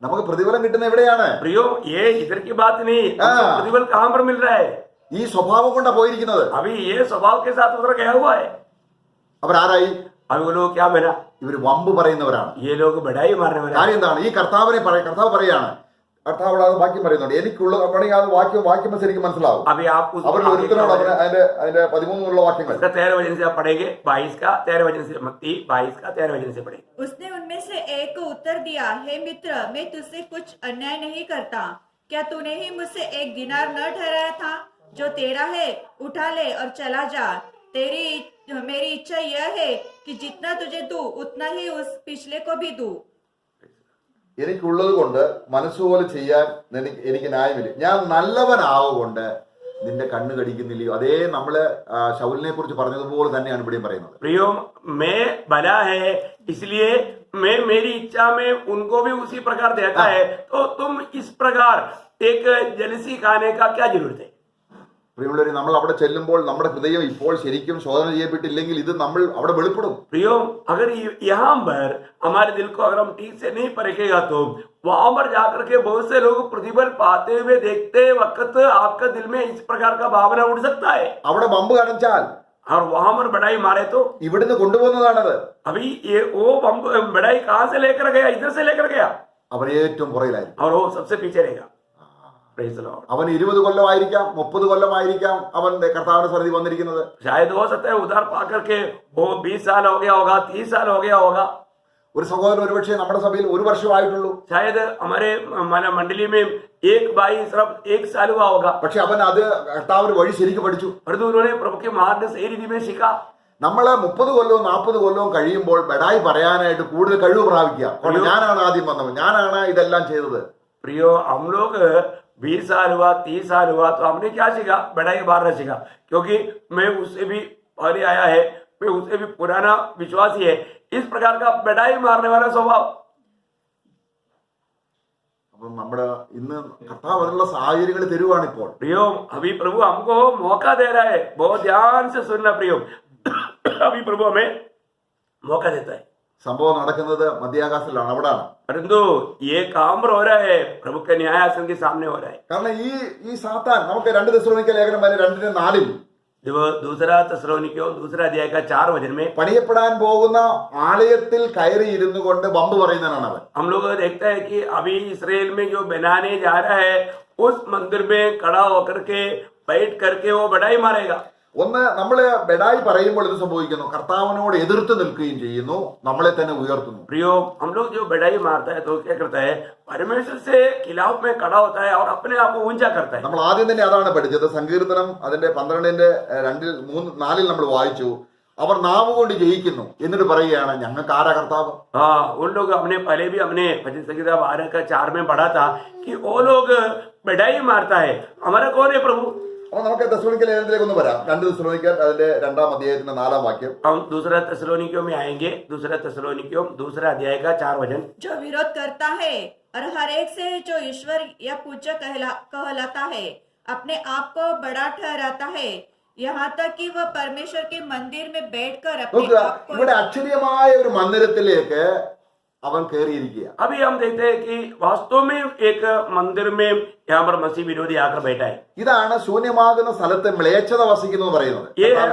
നമുക്ക് പ്രതിഫലം കിട്ടുന്ന എവിടെയാണ്? प्रियो, ये इधर की बात नहीं, प्रतिफल कहाँ पर मिल रहा है? ഈ സ്വഭാവം കൊണ്ടാ പോയിരിക്കുന്നത്. अभी ये स्वभाव के साथ उधर गया हुआ है। അവരാരായി? अभी वो लोग क्या बना? ഇവര് വമ്പ് പറയുന്നവരാണ്. ये लोग बढ़ाई मारने वाले। കാര്യം എന്താണ്? ഈ കർത്താവ് പറയാണ്, കർത്താവ് അത് വാക്യം പറയുന്നുണ്ട്, എനിക്കുള്ള പണി. അത് വാക്യം ശരിക്കും മനസ്സിലാവും. अभी आप उस അവരിൽ ഒരുത്തനോട് അതിന്റെ 13 വാക്യങ്ങൾ 13 वचन से आप पढ़ेंगे, 22 का 13 वचन से, मत्ती 22 का 13 वचन से पढ़ेंगे। उसने उनमें से एक को उत्तर दिया, हे मित्र, मैं तुझसे कुछ अन्याय नहीं करता। क्या तूने ही मुझसे एक दिनार न ठहराया था? जो तेरा है उठा ले और चला जा। मेरी इच्छा यह है कि जितना तुझे दूं उतना ही उस पिछले को भी दूं। എനിക്കുള്ളത് കൊണ്ട് മനസ്സുപോലെ ചെയ്യാൻ എനിക്ക് ന്യായമില്ല. ഞാൻ നല്ലവനാവുകൊണ്ട് നിന്റെ കണ്ണ് കടിക്കുന്നില്ലയോ? അതേ നമ്മള് ശൗലിനെ കുറിച്ച് പറഞ്ഞതുപോലെ തന്നെയാണ് ഇവിടെയും പറയുന്നത്. प्रियो, मैं भला है इसलिए मैं मेरी इच्छा में उनको भी उसी प्रकार देता है, तो तुम इस प्रकार एक जलसी खाने का क्या जरूरत है? പ്രിയമുള്ളവരെ, നമ്മൾ അവിടെ ചെല്ലുമ്പോൾ നമ്മുടെ ഹൃദയം ഇപ്പോൾ ശരിക്കും ശോധന ചെയ്യപ്പെട്ടില്ലെങ്കിൽ ഇത് നമ്മൾ അവിടെ വെളിപ്പെടും. प्रियो, अगर यहाँ पर हमारे दिल को अगर हम ठीक से नहीं परखेगा तो वहां पर जाकर के बहुत से लोग प्रतिफल पाते हुए देखते वक्त आपका दिल में इस प्रकार का भावना उठ सकता है। അവിടെ ബമ്പ് കാണിച്ചാൽ और वहां पर बढ़ाई मारे तो ഇവിടുന്ന് കൊണ്ടുപോകുന്നതാണത്. अभी ये वो बढ़ाई कहाँ से लेकर गया? इधर से लेकर गया, അവൻ ഏറ്റവും പുറകിലായിരിക്കും. और वो सबसे पीछे रहेगा। Praise the Lord. അവൻ 20 കൊല്ലമായിരിക്കാം, 30 കൊല്ലമായിരിക്കാം അവൻ കർത്താവിന്റെ സന്നിധി വന്നിരിക്കുന്നത്. शायद हो सकता है उधार पा करके वो 20 साल हो गया होगा, 30 साल हो गया होगा। ഒരു സഹോദരൻ ഒരുപക്ഷെ നമ്മുടെ സഭയിൽ 1 വർഷമായിട്ടുള്ളൂ. शायद हमारे मंडली में एक भाई सिर्फ 1 साल हुआ होगा, പക്ഷെ അവൻ അത് കർത്താവിന്റെ വഴി ശരിക്കും പഠിച്ചു. परंतु उन्होंने प्रभु के मार्ग सही रीति में सीखा। നമ്മള് 30 കൊല്ലവും 40 കൊല്ലവും കഴിയുമ്പോൾ ബഡായി പറയാനായിട്ട് കൂടുതൽ കഴിവ് പ്രാപിക്കുക. ഞാനാണ് ആദ്യം വന്നവൻ, ഞാനാണ് ഇതെല്ലാം ചെയ്തത്. प्रियो, हम लोग 20 साल हुआ, 30 साल हुआ तो हमने क्या सीखा? बढ़ाई मारना सीखा, क्योंकि मैं उससे भी पहले आया है, मैं उससे भी पुराना विश्वासी है। इस प्रकार का बढ़ाई मारने वाला स्वभाव। അപ്പം നമ്മുടെ ഇന്ന് കർത്താവ് അതിനുള്ള സാഹചര്യങ്ങൾ തരുവാണ് ഇപ്പോൾ. प्रियो, अभी प्रभु हमको मौका दे रहा है, बहुत ध्यान से सुनना प्रियो। अभी प्रभु हमें मौका देता है। സംഭവം നടക്കുന്നത് മധ്യാകാശത്തിലാണ്, അവിടാണ്. परंतु ये काम हो रहा है प्रभु के न्यायासन के सामने हो रहा है। കാരണം ഈ സാത്താൻ നമുക്ക് 2 തെസ്സലോനിക്ക ലേഖനം 2:4 जब दूसरा തെസ്സലോനിക്കയോ दूसरा अध्याय का 4 वचन में പണിയപ്പെടാൻ പോകുന്ന ആലയത്തിൽ കയറി ഇരുന്നു കൊണ്ട് ബമ്പ് പറയുന്നതാണ് അവൻ. हम लोग देखते हैं कि अभी इसराइल में जो बनाने जा रहा है उस मंदिर में खड़ा होकर के बैठ करके वो बढ़ाई मारेगा। ഒന്ന്, നമ്മള് ബെഡായി പറയുമ്പോൾ ഇത് സംഭവിക്കുന്നു, കർത്താവിനോട് എതിർത്ത് നിൽക്കുകയും ചെയ്യുന്നു, നമ്മളെ തന്നെ ഉയർത്തുന്നു. प्रियो, हम लोग जो बढ़ाई मारता है तो क्या करता है? परमेश्वर से खिलाफ में खड़ा होता है और अपने आप को ऊंचा करता है। നമ്മൾ ആദ്യം തന്നെ അതാണ് പഠിച്ചത്. സങ്കീർത്തനം അതിന്റെ 12:2-4 നമ്മൾ വായിച്ചു, അവർ നാവ് കൊണ്ട് ജയിക്കുന്നു എന്നിട്ട് പറയുകയാണ് ഞങ്ങൾക്ക് ആരാ കർത്താവ്. हाँ, उन लोग हमने 12 का 4 में पढ़ा था कि वो लोग बढ़ाई मारता है, हमारा कौन है प्रभु? അപ്പൊ നമുക്ക് തെസ്സലോനിക്ക ലേഖനത്തിലേക്ക് ഒന്ന് വരാം. 2 തെസ്സലോനിക്കർ അതിന്റെ 2-ാം അധ്യായത്തിന്റെ 4-ാം വാക്യം. हम दूसरा തെസ്സലോനിക്കയോ में आएंगे, दूसरा തെസ്സലോനിക്കയോ दूसरा अध्याय का 4 वचन। जो विरोध करता है और हर एक से जो ईश्वर या पूज्य कहलाता है अपने आप को बड़ा ठहराता है, यहाँ तक कि वह परमेश्वर के मंदिर में बैठकर अपने നോക്കുക, आप को ഇവിടെ അക്ഷരീയമായ ഒരു മന്ദിരത്തിലേക്ക് അവൻ കയറിയിരിക്കുക. अभी हम देखते हैं कि वास्तव में एक मंदिर में यहाँ पर मसीह विरोधी आकर बैठा है। ഇതാണ് ശൂന്യമാകുന്ന സ്ഥലത്ത് മ്ലേച്ഛത വസിക്കുന്നു എന്ന് പറയുന്നത്.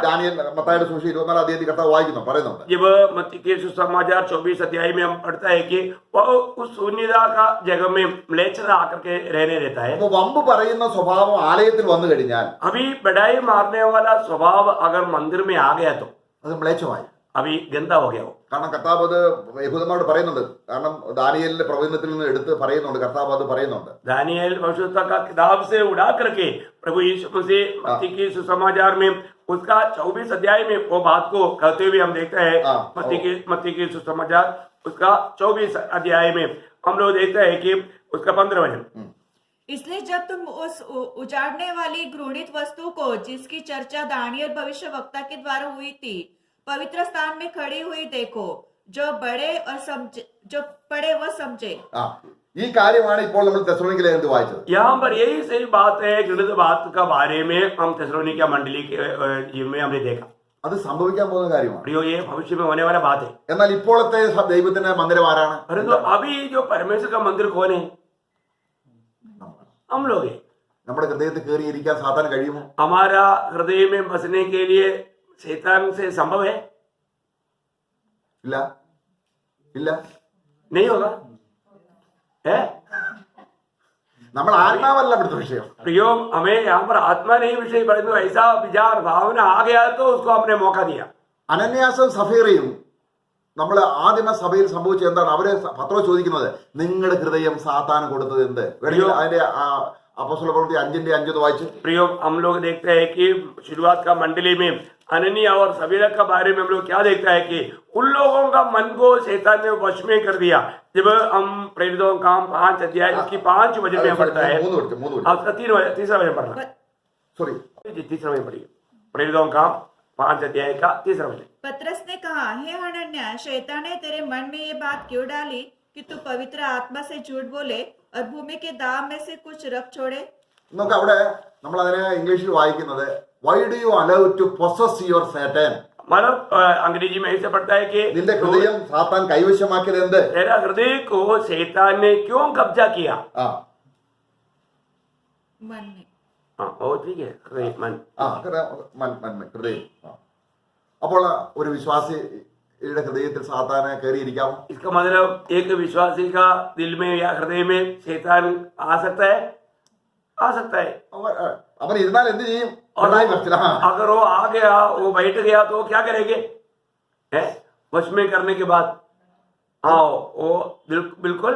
ദാനിയേൽ മത്തായിയുടെ സുവിശേഷം 24-ാം അധ്യായത്തിൽ കർത്താവ് പറയുന്നുണ്ട്. जब मत्ती के सुसमाचार 24 अध्याय में हम पढ़ता है कि वह उस शून्यता का जगह में म्लेच्छता आकर के रहने देता है। അപ്പൊ വമ്പ് പറയുന്ന സ്വഭാവം ആലയത്തിൽ വന്നു കഴിഞ്ഞാൽ अभी बढ़ाई मारने वाला स्वभाव अगर मंदिर में आ गया तो അത് മ്ലേച്ഛമായി. अभी गंदा हो गया हो. കാരണം കർത്താവ് അത് യഹൂദന്മാരോട് പറയുന്നുണ്ട്. കാരണം ദാനിയേലിന്റെ പ്രവചനത്തിൽ നിന്ന് എടുത്ത് പറയുന്നുണ്ട്, കർത്താവ് അത് പറയുന്നുണ്ട്. दानियल भविष्यवक्ता का किताब से उड़ा करके प्रभु यीशु मसीह मत्ती की सुसमाचार में उसका 24 अध्याय में वो बात को कहते हुए हम देखते हैं. मत्ती की सुसमाचार उसका 24 अध्याय में हम लोग देखते हैं कि उसका 15 वचन. इसलिए जब तुम उस उजाड़ने वाली घृणित वस्तु को, जिसकी चर्चा दानियल भविष्य वक्ता के द्वारा हुई थी, पवित्र स्थान में खड़ी हुई देखो. जो पढ़े वह समझे. ഈ കാര്യമാണ് ഇപ്പോൾ നമ്മൾ തെസ്സലോനിക്ക ലേഖനത്തിൽ വായിച്ചത്. यहाँ पर यही सही बात है, घृणित बात का बारे में हम थेसलोनिका मंडली के में हमने देखा. അത് സംഭവിക്കാൻ പോകുന്ന കാര്യമാണ്. प्रियो, ये भविष्य में होने वाला बात है. എന്നാൽ ഇപ്പോഴത്തെ ദൈവത്തിന്റെ മന്ദിരം ആരാണ്? परंतु अभी जो परमेश्वर का मंदिर कौन है? हम लोग हैं. നമ്മുടെ ഹൃദയത്തിൽ കയറിയിരിക്കാൻ സാത്താൻ കഴിയുമോ? हमारा हृदय में बसने के लिए शैतान से संभव है? ഇല്ല, ഇല്ല. नहीं होगा है. നമ്മൾ ആത്മാവല്ല ഇവിടുത്തെ വിഷയം. प्रियो, हमें यहाँ पर आत्मा नहीं विषय, परंतु ऐसा विचार भावना आ गया तो उसको हमने मौका दिया. അനന്യാസും സഫീറയും നമ്മൾ ആദിമ സഭയിൽ സംഭവിച്ചത് എന്താണ്? അവര് പത്രോസ് ചോദിക്കുന്നത്, നിങ്ങളുടെ ഹൃദയം സാത്താന് കൊടുത്തത് എന്ത്? അതിന്റെ അപ്പോസ്തല പ്രവൃത്തി 5:5 വായിച്ചു. प्रियो, हम लोग देखते हैं कि शुरुआत का मंडली में अननिया और सफीरा का बारे में हम लोग क्या देखता है कि उन लोगों का मन को शैतान ने वश में कर दिया. जब हम प्रेरितों का 5 अध्याय की 5 वचन में पढ़ता है, तीसरा वचन पढ़ना, സോറി, तीसरा वचन पढ़िए. प्रेरितों का 5 अध्याय का तीसरा वचन. पतरस ने कहा, हे हनन्याह, शैतान ने तेरे मन में ये बात क्यों डाली कि तू पवित्र आत्मा से झूठ बोले और भूमि के दाम में से कुछ रख छोड़े. നമുക്ക് അവിടെ നമ്മൾ അതിനെ ഇംഗ്ലീഷിൽ വായിക്കുന്നത്, why do you allow to possess your Satan? मतलब अंग्रेजी में ऐसे पढ़ता है कि നിന്റെ ഹൃദയം സാത്താൻ കൈവശമാക്കിയത് എന്ത്? तेरा हृदय को शैतान ने क्यों कब्जा किया? मन में. हाँ, वो ठीक है, हृदय मन. ഹൃദയം. അപ്പോൾ ഒരു വിശ്വാസിയുടെ ഹൃദയത്തിൽ സാത്താനെ കയറിയിരിക്കാമോ? इसका मतलब एक विश्वासी का दिल में या हृदय में शैतान आ सकता है, आ सकता है. അവൻ ഇരുന്നാൽ എന്ത് ചെയ്യും? और अगर वो आ गया, वो बैठ गया तो क्या करेंगे? वश में करने के बाद हाँ, वो बिल्कुल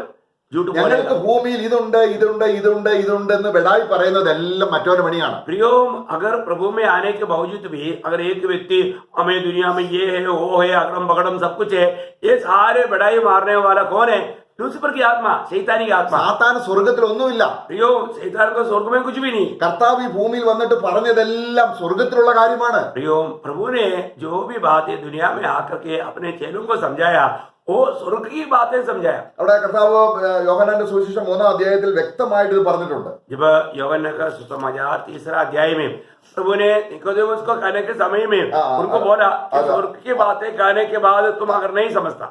झूठ ഞങ്ങൾക്ക് बोलेगा. ഭൂമിയിൽ ഇതുണ്ട് ഇതുണ്ട് ഇതുണ്ട് ഇതുണ്ട് എന്ന് ബെടായി പറയുന്നതെല്ലാം മറ്റവന്റെ പണിയാണ്. प्रियो, अगर प्रभु में आने के बावजूद भी अगर एक व्यक्ति हमें दुनिया में ये है वो है अगड़म बगड़म सब कुछ है, ये सारे बड़ाई मारने वाला कौन है? लूसीफर की आत्मा, शैतानी की आत्मा. സാത്താന് സ്വർഗത്തിൽ ഒന്നുമില്ല. प्रियो, शैतान को स्वर्ग में कुछ भी नहीं. കർത്താവ് ഈ ഭൂമിയിൽ വന്നിട്ട് പറഞ്ഞതെല്ലാം സ്വർഗത്തിലുള്ള കാര്യമാണ്. प्रियो, प्रभु ने जो भी बातें दुनिया में आकर के अपने चेलों को समझाया, वो स्वर्ग की बातें समझाया. അവിടെ കർത്താവ് യോഹന്നാന്റെ സുവിശേഷം 3-ാം അധ്യായത്തിൽ വ്യക്തമായിട്ട് ഇത് പറഞ്ഞിട്ടുണ്ട്. जब യോഹന്നാൻ का सुसमाचार 3 अध्याय में प्रभु ने निकोदेमुस को कहने के समय में उनको बोला कि स्वर्ग की बातें कहने के बाद तुम अगर नहीं समझता.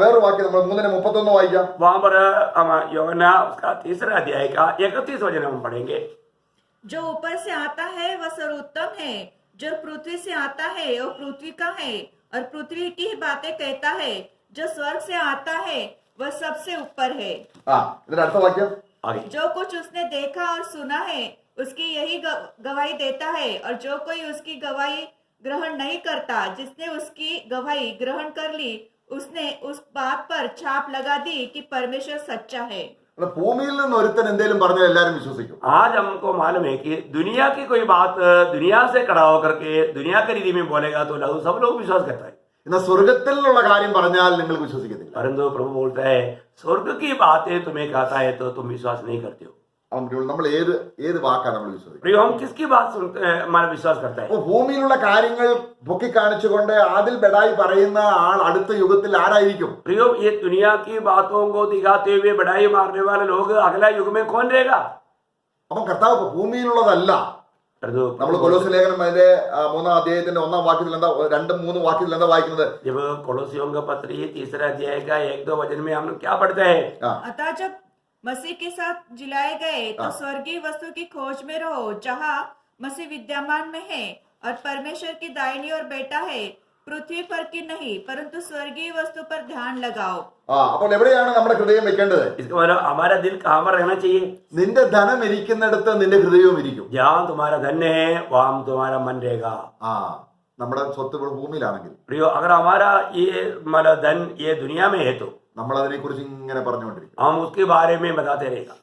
വേറൊരു വാക്യം നമ്മൾ 3:31 വായിക്കാം. वहां पर योहन्ना उसका 3 अध्याय का 31 वचन हम पढ़ेंगे. जो ऊपर से आता है वह सर्वोत्तम है, जो पृथ्वी से आता है वो पृथ्वी का है और पृथ्वी की ही बातें कहता है. जो स्वर्ग से आता है वह सबसे ऊपर है. ഇതിന്റെ അടുത്ത വാക്യം. आगे. जो कुछ उसने देखा और सुना है उसकी यही गवाही देता है, और जो कोई उसकी गवाही ग्रहण नहीं करता, जिसने उसकी गवाही ग्रहण कर ली उसने उस बात पर छाप लगा दी कि परमेश्वर सच्चा है. ഭൂമിയിൽ നിന്ന് ഒരുത്തൻ എന്തേലും പറഞ്ഞാൽ എല്ലാരും വിശ്വസിക്കും. आज हमको मालूम है कि दुनिया की कोई बात दुनिया से खड़ा होकर के दुनिया के रीति में बोलेगा तो सब लोग विश्वास करता है. എന്നാൽ സ്വർഗത്തിലുള്ള കാര്യം പറഞ്ഞാൽ നിങ്ങൾ വിശ്വസിക്കത്തില്ല. परंतु प्रभु बोलता है स्वर्ग की बातें तुम्हें कहता है तो तुम विश्वास नहीं करते हो. നമ്മൾ ഏത് വാക്കാണ് നമ്മൾ വിശ്വസിക്കുന്നത്? प्रियो, हम किसकी बात सुनते हैं, हमारा विश्वास करता है? അപ്പൊ ഭൂമിയിലുള്ള കാര്യങ്ങൾ പൊക്കി കാണിച്ചുകൊണ്ട് അതിൽ ബെടായി പറയുന്ന ആൾ അടുത്ത യുഗത്തിൽ ആരായിരിക്കും? प्रियो, ये दुनिया की बातों को दिखाते हुए बढ़ाई मारने वाले लोग अगला युग में कौन रहेगा? അപ്പൊ കർത്താവ് ഭൂമിയിലുള്ളതല്ല. നമ്മൾ കൊലോസ്യ ലേഖനം അതിന്റെ 3-ാം അധ്യായത്തിന്റെ 1-ാം വാക്യത്തിൽ എന്താ 2-3 വാക്യത്തിൽ എന്താ വായിക്കുന്നത്? जब कोलोसियों का पत्र 3 अध्याय का 1-2 वचन में हम क्या पढ़ते हैं? अतः जब मसीह के साथ जिलाए गए तो स्वर्गीय वस्तु की खोज में रहो, जहाँ मसीह विद्यमान में है और परमेश्वर की दाहिनी ओर बैठा है. पृथ्वी पर की नहीं परंतु स्वर्गीय वस्तु पर ध्यान लगाओ. അപ്പോൾ എവിടെയാണ് നമ്മുടെ ഹൃദയം വെക്കേണ്ടത്? इसका मतलब हमारा दिल कहाँ पर रहना चाहिए? നിന്റെ ധനം ഇരിക്കുന്നിടത്ത് നിന്റെ ഹൃദയവും ഇരിക്കും. जहाँ तुम्हारा धन है वहाँ तुम्हारा मन रहेगा. നമ്മുടെ സ്വത്ത് ഇവിടെ ഭൂമിയിലാണെങ്കിൽ प्रियो, अगर हमारा ये मतलब धन ये दुनिया में है तो നമ്മൾ അതിനെക്കുറിച്ച് ഇങ്ങനെ പറഞ്ഞുകൊണ്ടിരിക്കും. हम उसके बारे में बताते रहेगा.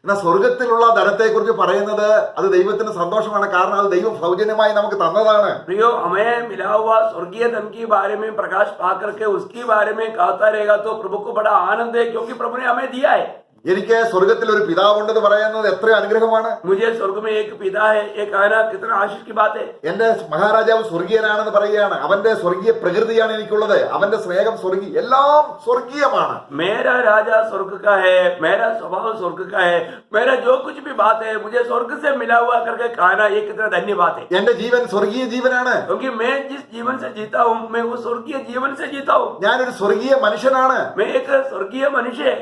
എന്നാൽ സ്വർഗത്തിലുള്ള ധനത്തെക്കുറിച്ച് പറയുന്നത് അത് ദൈവത്തിന് സന്തോഷമാണ്. കാരണം അത് ദൈവം സൗജന്യമായി നമുക്ക് തന്നതാണ്. प्रियो, हमें मिला हुआ स्वर्गीय धन के बारे में प्रकाश पा करके उसके बारे में कहता रहेगा तो प्रभु को बड़ा आनंद है, क्योंकि प्रभु ने हमें दिया है. എനിക്ക് സ്വർഗത്തിൽ ഒരു പിതാവുണ്ടെന്ന് പറയുന്നത് എത്ര അനുഗ്രഹമാണ്. मुझे स्वर्ग में एक पिता है, एक कहना कितना आशीष की बात है. എന്റെ മഹാരാജാവ് സ്വർഗീയനാണെന്ന് പറയുകയാണ്. അവന്റെ സ്വർഗീയ പ്രകൃതിയാണ് എനിക്കുള്ളത്. അവന്റെ സ്നേഹം സ്വർഗീയ, എല്ലാം സ്വർഗീയമാണ്. मेरा राजा स्वर्ग का है, मेरा स्वभाव स्वर्ग का है, मेरा जो कुछ भी बात है मुझे स्वर्ग से मिला हुआ करके कहना ये कितना धन्य बात है. എന്റെ ജീവൻ സ്വർഗീയ ജീവനാണ്. क्योंकि मैं जिस जीवन से जीता हूँ मैं वो स्वर्गीय जीवन से जीता हूँ. ഞാനൊരു സ്വർഗീയ മനുഷ്യനാണ്. मैं एक स्वर्गीय मनुष्य है.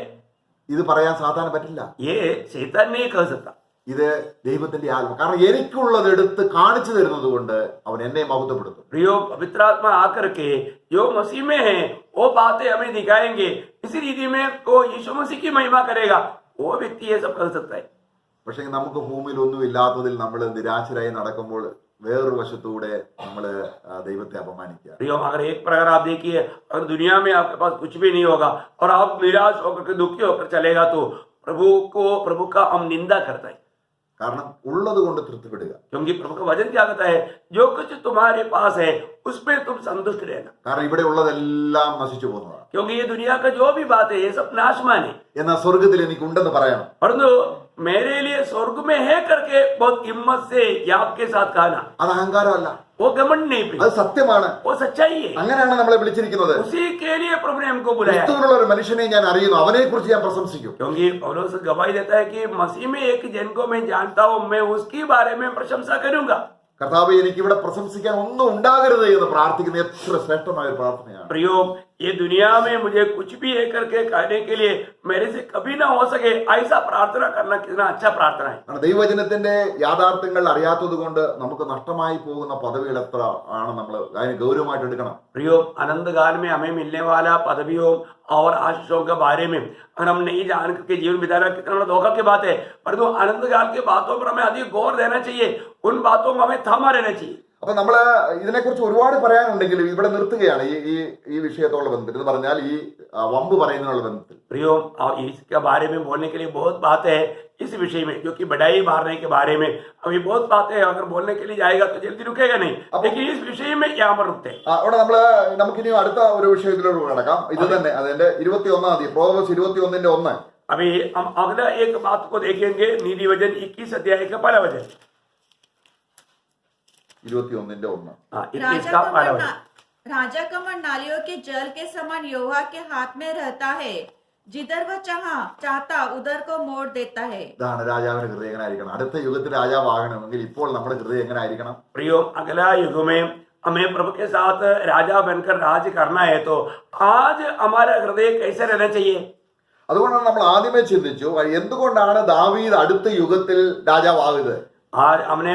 ഇത് പറയാൻ സാധാരണ പറ്റില്ല. ये शैतान नहीं कह सकता. ഇത് ദൈവത്തിന്റെ ആത്മ. കാരണം എനിക്കുള്ളത് എടുത്ത് കാണിച്ചു തരുന്നത് കൊണ്ട് അവൻ എന്നെ മഹത്വപ്പെടുത്തും. प्रियो, पवित्र आत्मा आकर के जो मसीह में है वो बातें हमें दिखाएंगे. इसी रीति में वो यीशु मसीह की महिमा करेगा. वो व्यक्ति ये सब कर सकता है. പക്ഷെ നമുക്ക് ഭൂമിയിൽ ഒന്നും ഇല്ലാത്തതിൽ നമ്മൾ നിരാശരായി നടക്കുമ്പോൾ വേറൊരു വശത്തൂടെ നമ്മൾ ദൈവത്തെ അപമാനിക്കുക. प्रियो, अगर एक प्रकार आप देखिए, अगर दुनिया में आपके पास कुछ भी नहीं होगा और आप निराश होकर के दुखी होकर चलेगा तो प्रभु का हम निंदा करता है. കാരണം ഉള്ളത് കൊണ്ട് തൃപ്തിപ്പെടുക. क्योंकि प्रभु का वचन क्या कहता है, जो कुछ तुम्हारे पास है उसमें तुम संतुष्ट रहना. കാരണം ഇവിടെ ഉള്ളതെല്ലാം നശിച്ചു പോകുന്നതാണ്. क्योंकि ये दुनिया का जो भी बात है ये सब नाशमान है. എന്നാൽ സ്വർഗത്തിൽ എനിക്കുണ്ടെന്ന് പറയണം. परंतु मेरे लिए स्वर्ग में है करके बहुत हिम्मत से याद के साथ कहना, അത് അഹങ്കാരമല്ല, वो घमंड नहीं प्रिय, അത് സത്യമാണ്. वो सच्चाई है. അങ്ങനെയാണ് നമ്മളെ വിളിച്ചിരിക്കുന്നത്. उसी के लिए प्रभु ने हमको बुलाया. ക്രിസ്തുവിലുള്ള ഒരു മനുഷ്യനെ ഞാൻ അറിയുന്നു, അവനെ കുറിച്ച് ഞാൻ പ്രശംസിക്കും. क्योंकि पौलुस गवाही देता है कि मसीह में एक जन को मैं जानता हूँ, मैं उसके बारे में प्रशंसा करूंगा. കർത്താവേ, എനിക്ക് ഇവിടെ പ്രശംസിക്കാൻ ഒന്നും ഉണ്ടാകരുത് എന്ന് പ്രാർത്ഥിക്കുന്ന എത്ര ശ്രേഷ്ഠമായ ഒരു പ്രാർത്ഥനയാണ്. प्रयोग, ये दुनिया में मुझे कुछ भी है करके कहने के लिए मेरे से कभी ना हो सके ऐसा प्रार्थना करना कितना अच्छा प्रार्थना है. കാരണം ദൈവവചനത്തിന്റെ യാഥാർത്ഥ്യങ്ങൾ അറിയാത്തത് കൊണ്ട് നമുക്ക് നഷ്ടമായി പോകുന്ന പദവികൾ എത്ര ആണ്, നമ്മൾ അതിന് ഗൗരവമായിട്ട് എടുക്കണം. प्रयोग, अनंत काल में हमें मिलने वाला पदवियों और आशीषों के बारे में अगर हम नहीं जान करके जीवन बिताना कितना बड़ा धोखा की बात है. परंतु अनंत काल की बातों पर हमें अधिक गौर देना चाहिए, उन बातों को हमें थामा रहना चाहिए. അപ്പൊ നമ്മള് ഇതിനെക്കുറിച്ച് ഒരുപാട് പറയാനുണ്ടെങ്കിലും ഇവിടെ നിർത്തുകയാണ് ഈ വിഷയത്തോടുള്ള ബന്ധത്തിൽ. എന്ന് പറഞ്ഞാൽ ഈ വമ്പ് പറയുന്നതിനുള്ള ബന്ധത്തിൽ. प्रियो, इसके बारे में बोलने के लिए बहुत बात है इस विषय में, जो कि बढ़ाई मारने के बारे में अभी बहुत बातें अगर बोलने के लिए जाएगा तो जल्दी रुकेगा नहीं. लेकिन इस विषय में यहाँ पर रुकते हैं. അവിടെ നമുക്കിനി അടുത്ത ഒരു വിഷയത്തിലോട്ട് കിടക്കാം. ഇത് തന്നെ അതിന്റെ 21 പ്രോവേഴ്സ് 21:1. अभी हम अगला एक बात को देखेंगे, नीति वचन 21 अध्याय का पहला वचन. 21:1. हाँ, 21 का पहला वचन. राजा कमर नालियों के जल के समान यहोवा के हाथ में रहता है, जिधर वह चाहता उधर को मोड़ देता है. ഇതാണ് രാജാവിന്റെ ഹൃദയം എങ്ങനെ ആയിരിക്കണം. അടുത്ത യുഗത്തിൽ രാജാവാകണമെങ്കിൽ ഇപ്പോൾ നമ്മുടെ ഹൃദയം എങ്ങനെ ആയിരിക്കണം? प्रियो, अगला युग में हमें प्रभु के साथ राजा बनकर राज करना है तो आज हमारा हृदय कैसे रहना चाहिए. അതുകൊണ്ടാണ് നമ്മൾ ആദ്യമേ ചിന്തിച്ചു, എന്തുകൊണ്ടാണ് ദാവീദ് അടുത്ത യുഗത്തിൽ രാജാവാകുന്നത്? आज हमने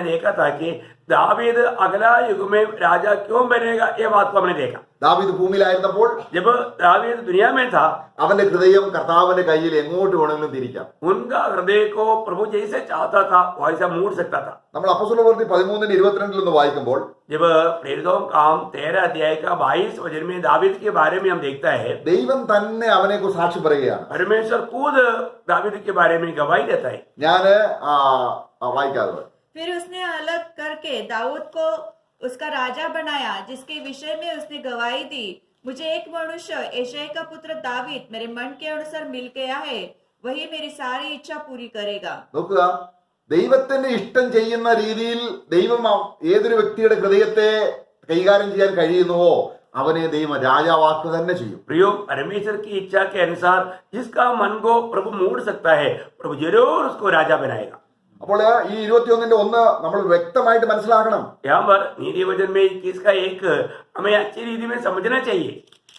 देखा था कि दावीद अगला युग में राजा क्यों बनेगा, ये बात को हमने देखा. ദാവീദ് ഭൂമിയിലായിരുന്നപ്പോൾ जब दावीद दुनिया में था അവന്റെ ഹൃദയം കർത്താവിന്റെ കയ്യിൽ എങ്ങോട്ട് വേണമെങ്കിലും തിരിക്കാം. उनका हृदय को प्रभु जैसे चाहता था वैसा मोड़ सकता था. നമ്മൾ അപ്പോസ്തലപ്രവൃത്തി 13:22 വായിക്കുമ്പോൾ जब प्रेरितों काम 13 अध्याय का 22 वचन में दावीद के बारे में हम देखता है, ദൈവം തന്നെ അവനെ കുറിച്ച് സാക്ഷി പറയുകയാണ്. परमेश्वर खुद दावीद के बारे में गवाही देता है. ഞാന് വായിക്കാതെ फिर उसने अलग करके दाऊद को उसका राजा बनाया, जिसके विषय में उसने गवाही दी, मुझे एक मनुष्य यशायाह का पुत्र दावीद मेरे मन के अनुसार मिल गया है, वही मेरी सारी इच्छा पूरी करेगा. നോക്കുക, ദൈവത്തിന്റെ ഇഷ്ടം ചെയ്യുന്ന രീതിയിൽ ദൈവം ഏതൊരു വ്യക്തിയുടെ ഹൃദയത്തെ കൈകാര്യം ചെയ്യാൻ കഴിയുന്നുവോ അവനെ ദൈവം രാജാവാക്കുക തന്നെ ചെയ്യും. प्रियो, परमेश्वर की इच्छा के अनुसार जिसका मन को प्रभु मोड़ सकता है, प्रभु जरूर उसको राजा बनाएगा. അപ്പോൾ ഈ 21:1 നമ്മൾ വ്യക്തമായിട്ട് മനസ്സിലാക്കണം. यहाँ पर नीति वचन में 21 का 1 हमें अच्छी रीति में समझना चाहिए.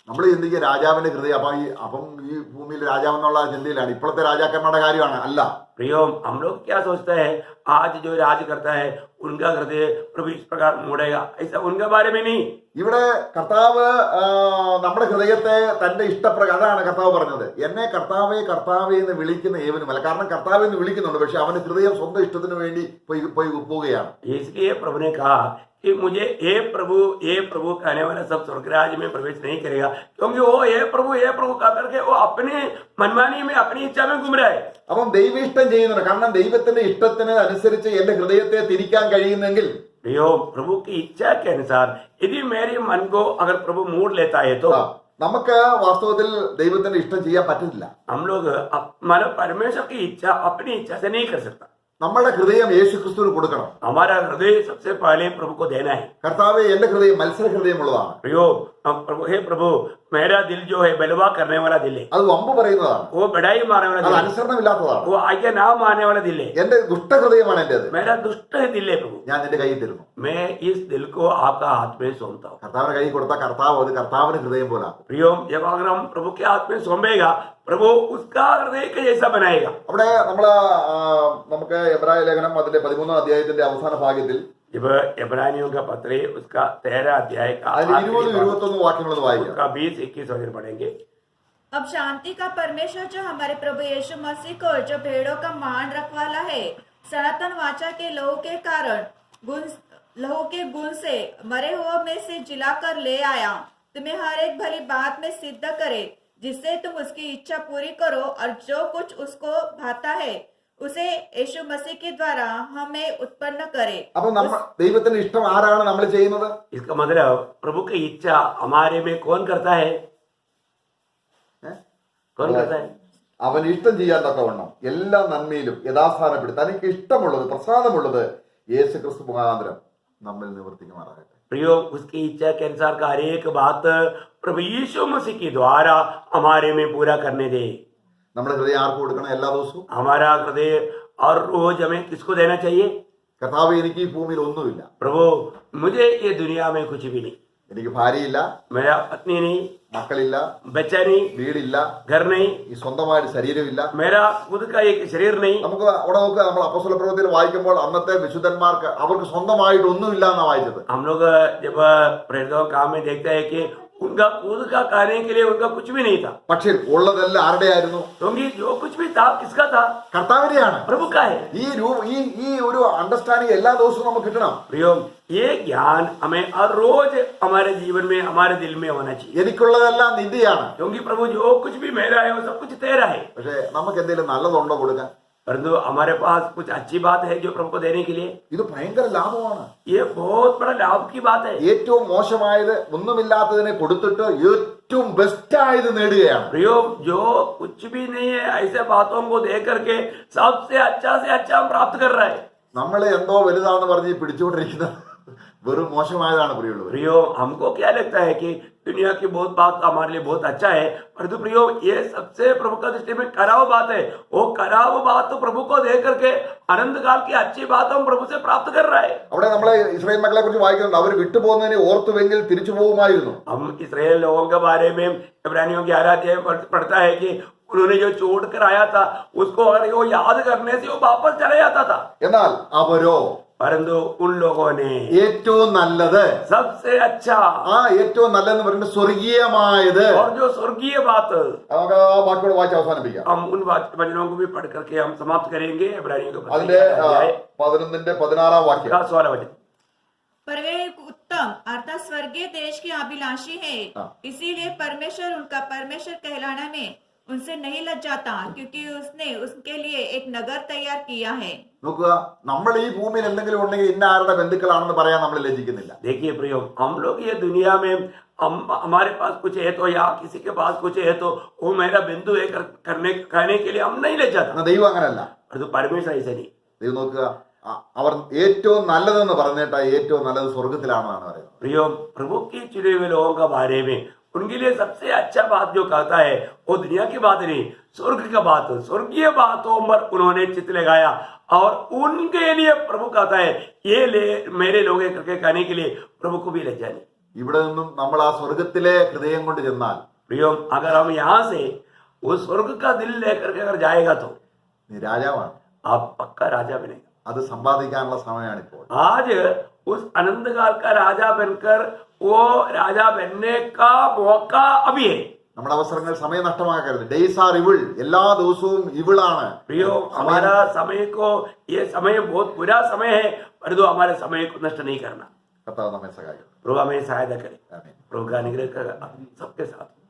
നമ്മൾ ചിന്തിക്കുക രാജാവിന്റെ ഹൃദയം അപ്പം ഈ ഭൂമിയിൽ രാജാവെന്നുള്ള ചിന്തയിലാണ്. ഇപ്പോഴത്തെ രാജാക്കന്മാരുടെ കാര്യമാണ് അല്ല. प्रियो, हम लोग क्या सोचते हैं आज जो राज करता है उनका हृदय प्रभु इस प्रकार मोड़ेगा, ऐसा उनके बारे में नहीं. ഇവിടെ കർത്താവ് നമ്മുടെ ഹൃദയത്തെ തന്റെ ഇഷ്ടപ്രകാരം, അതാണ് കർത്താവ് പറഞ്ഞത്, എന്നെ കർത്താവേ കർത്താവേ എന്ന് വിളിക്കുന്ന ഏവനുമല്ല. കാരണം കർത്താവ് എന്ന് വിളിക്കുന്നുണ്ട്, പക്ഷെ അവന്റെ ഹൃദയം സ്വന്തം ഇഷ്ടത്തിന് വേണ്ടി പോയി പോവുകയാണ്. इसलिए प्रभु ने कहा कि मुझे हे प्रभु कहने वाला सब स्वर्ग राज्य में प्रवेश नहीं करेगा, क्योंकि वो हे प्रभु कह करके वो अपने मनमानी में अपनी इच्छा में घूम रहा है। അപ്പം ദൈവ ഇഷ്ടം ചെയ്യുന്നുണ്ട്. കാരണം ദൈവത്തിന്റെ ഇഷ്ടത്തിന് അനുസരിച്ച് എന്റെ ഹൃദയത്തെ തിരിക്കാൻ കഴിയുന്നെങ്കിൽ प्रियो, प्रभु की इच्छा के अनुसार यदि मेरे मन को अगर प्रभु मोड़ लेता है तो നമുക്ക് വാസ്തവത്തിൽ ദൈവത്തിന്റെ ഇഷ്ടം ചെയ്യാൻ പറ്റില്ല. हम लोग मतलब परमेश्वर की इच्छा अपनी इच्छा से नहीं कर सकता। നമ്മുടെ ഹൃദയം യേശു ക്രിസ്തുവിന് കൊടുക്കണം. हमारा हृदय सबसे पहले प्रभु को देना है। കർത്താവേ, എന്റെ ഹൃദയം മത്സര ഹൃദയമുള്ളതാണ്. प्रियो, हे प्रभु, मेरा दिल जो है बलवा करने वाला दिल है, അത് വമ്പ് പറയുന്നതാണ്. वो बढ़ाई मारने वाला അത് दिल है, അനുസരണമില്ലാത്തതാണ്. वो आज्ञा ना मानने वाला दिल है। എന്റെ ദുഷ്ടഹൃദയമാണ് എന്റേത്. मेरा दुष्ट दिल है प्रभु, ഞാൻ നിന്റെ കയ്യിൽ തരുന്നു. मैं इस दिल को आपका हाथ में सौंपता हूँ। കർത്താവിന് കൈ കൊടുത്താൽ കർത്താവ് അത് കർത്താവിന് ഹൃദയം പോലാക്കും. प्रियो, जब अगर हम प्रभु के हाथ में सौंपेगा, प्रभु उसका हृदय के जैसा बनाएगा। അവിടെ നമുക്ക് എബ്രായ ലേഖനം അതിന്റെ 13 അധ്യായത്തിന്റെ അവസാന ഭാഗത്തിൽ जब इब्रानियों का पत्र है उसका 13 अध्याय का അതിൽ आखिरी 20-21 വാക്യങ്ങൾ വായിക്കാം. उसका 20-21 वचन पढ़ेंगे। अब शांति का परमेश्वर जो हमारे प्रभु यीशु मसीह को जो भेड़ों का मान रखवाला है, सनातन वाचा के लहू के कारण लहू के गुण से मरे हुए में से जिलाकर ले आया, तुम्हें हर एक भली बात में सिद्ध करे, जिससे तुम उसकी इच्छा पूरी करो, और जो कुछ उसको भाता है उसे यीशु मसीह के द्वारा हमें उत्पन्न करे। അപ്പൊ നമ്മൾ ദൈവത്തിന്റെ ഇഷ്ടം ആരാണ് നമ്മൾ ചെയ്യുന്നത്? इसका मतलब प्रभु की इच्छा हमारे में कौन करता है? कौन करता है? അവൻ ഇഷ്ടം ചെയ്യാൻ തക്കവണ്ണം എല്ലാ നന്മയിലും യഥാസ്ഥാനപ്പെടുത്തി തനിക്ക് ഇഷ്ടമുള്ളത് പ്രസാദമുള്ളത് യേശു ക്രിസ്തു മുഖാന്തരം നമ്മിൽ നിവർത്തിക്കുമാറാകട്ടെ. प्रियो, उसकी इच्छा के अनुसार का हर एक बात प्रभु यीशु मसीह के द्वारा हमारे में पूरा करने दे। നമ്മുടെ ഹൃദയം ആർക്ക് കൊടുക്കണം? എല്ലാ ദിവസവും हमारा हृदय और रोज हमें किसको देना चाहिए? കർത്താവ്, എനിക്ക് ഈ ഭൂമിയിൽ ഒന്നുമില്ല. प्रभु, मुझे ये दुनिया में कुछ भी नहीं, എനിക്ക് ഭാര്യയില്ല, मेरा पत्नी नहीं, മക്കളില്ല, बच्चा नहीं, വീടില്ല, घर नहीं, ഈ സ്വന്തമായിട്ട് ശരീരമില്ല. मेरा खुद का एक शरीर नहीं। നമുക്ക് അവിടെ നോക്കുക, നമ്മൾ അപ്പോസ്തല പ്രവൃത്തിയിൽ വായിക്കുമ്പോൾ അന്നത്തെ വിശുദ്ധന്മാർക്ക് അവർക്ക് സ്വന്തമായിട്ട് ഒന്നുമില്ല എന്നാണ് വായിച്ചത്. हम लोग जब प्रेरितों का काम में देखते हैं कि उनका खुद का करने के लिए उनका कुछ भी नहीं था, പക്ഷേ ഉള്ളതെല്ലാം ആരുടെയായിരുന്നു? क्योंकि जो कुछ भी था किसका था? കർത്താവിന്റെയാണ്. प्रभु का है। ഈ ഒരു അണ്ടർസ്റ്റാൻഡിങ് എല്ലാ ദിവസവും നമുക്ക് കിട്ടണം. प्रियो, ये ज्ञान हमें हर रोज हमारे जीवन में हमारे दिल में होना चाहिए, എനിക്കുള്ളതെല്ലാം നിന്റെയാണ്. क्योंकि प्रभु जो कुछ भी मेरा है वो सब कुछ तेरा है। പക്ഷെ നമുക്ക് എന്തെങ്കിലും നല്ലതുണ്ടോ കൊടുക്കാൻ? परंतु हमारे पास कुछ अच्छी बात है जो प्रभु को देने के लिए, ഇത് ഭയങ്കര ലാഭമാണ്. ये बहुत बड़ा लाभ की बात है। ഏറ്റവും മോശമായത് ഒന്നുമില്ലാത്തതിനെ കൊടുത്തിട്ട് ഏറ്റവും ബെസ്റ്റ് ആയത് നേടുകയാണ്. प्रियो, जो कुछ भी नहीं है ऐसे बातों को देख करके सबसे अच्छा से अच्छा हम प्राप्त कर रहा है। നമ്മളെ എന്തോ വലുതാന്ന് പറഞ്ഞ് പിടിച്ചുകൊണ്ടിരിക്കുന്നത് വെറും മോശമായതാണ് പ്രിയുള്ളവർ. प्रियो, हमको क्या लगता है कि दुनिया की बहुत बात हमारे लिए बहुत अच्छा है, परंतु प्रियो ये सबसे प्रभु का दृष्टि में खराब बात है। वो खराब बात तो प्रभु को देख करके अनंत काल की अच्छी बात हम प्रभु से प्राप्त कर रहा है। അവിടെ നമ്മളെ ഇസ്രായേൽ മക്കളെ കുറിച്ച് വായിക്കുന്നുണ്ട്. അവർ വിട്ടുപോകുന്നതിനെ ഓർത്തുവെങ്കിൽ തിരിച്ചു പോകുമായിരുന്നു. हम इसराइल लोगों के बारे में इब्रानियों की 11 अध्याय में पढ़ता है कि उन्होंने जो छोड़ कर आया था उसको अगर वो याद करने से वो वापस चला जाता था, എന്നാൽ അവരോ परंतु उन लोगों ने ഏറ്റവും നല്ലത്, सबसे अच्छा ആ ഏറ്റവും നല്ലതെന്ന് പറയുന്നത് സ്വർഗീയമായത്. और जो स्वर्गीय बात, നമുക്ക് ആ വാക്യോട് വായിച്ച് അവസാനിപ്പിക്കാം. हम उन वचनों को भी पढ़ करके हम समाप्त करेंगे। इब्रानियों के അതിന്റെ 11-16 वाक्य. 16 वचन। पर वे एक उत्तम अर्थात स्वर्गीय देश के अभिलाषी है, इसीलिए परमेश्वर उनका परमेश्वर कहलाने में उनसे नहीं लज्जाता, क्योंकि उसने उसके लिए एक नगर तैयार किया है। നോക്കുക, നമ്മൾ ഈ ഭൂമിയിൽ എന്തെങ്കിലും ഉണ്ടെങ്കിൽ ഇന്ന ആരുടെ ബന്ധുക്കളാണെന്ന് പറയാൻ നമ്മൾ ലജ്ജിക്കുന്നില്ല. देखिए प्रियो, हम लोग ये दुनिया में हमारे पास कुछ है तो या किसी के पास कुछ है तो वो मेरा बिंदु है कहने के लिए हम नहीं ले जाता, എന്നാൽ ദൈവം അങ്ങനല്ല. परंतु परमेश्वर ऐसे नहीं। ദൈവം നോക്കുക, അവർ ഏറ്റവും നല്ലതെന്ന് പറഞ്ഞിട്ട് ഏറ്റവും നല്ലത് സ്വർഗത്തിലാണെന്നാണ് പറയുന്നത്. प्रियो, प्रभु की चुने हुए लोगों का बारे में उनके लिए सबसे अच्छा बात जो कहता है वो दुनिया की बात नहीं, स्वर्ग का बात, स्वर्गीय बातों पर उन्होंने चित्त लगाया और उनके लिए प्रभु कहता है ये ले मेरे लोग करके कहने के लिए प्रभु को भी लज्जा नहीं। ഇവിടെ നിന്നും നമ്മൾ ആ സ്വർഗത്തിലെ ഹൃദയം കൊണ്ട് ചെന്നാൽ, प्रियो, अगर हम यहाँ से वो स्वर्ग का दिल लेकर के अगर जाएगा तो നീ രാജാവാണ്. आप पक्का राजा बनेगा। അത് സമ്പാദിക്കാനുള്ള സമയമാണ് ഇപ്പോൾ. आज उस अनंत काल का राजा बनकर वो राजा बनने का मौका अभी है। നമ്മുടെ അവസരങ്ങൾ സമയം നഷ്ടമാക്കരുത്. Days R evil. എല്ലാ ദിവസവും ഇവിളാണ്. प्रियो, हमारा समय को ये समय बहुत बुरा समय है, परंतु हमारे समय को नष्ट नहीं करना. കർത്താവ് നമ്മെ സഹായിക്കും. प्रभु हमें सहायता करे. ആമേൻ. प्रभु का अनुग्रह कर सबके साथ.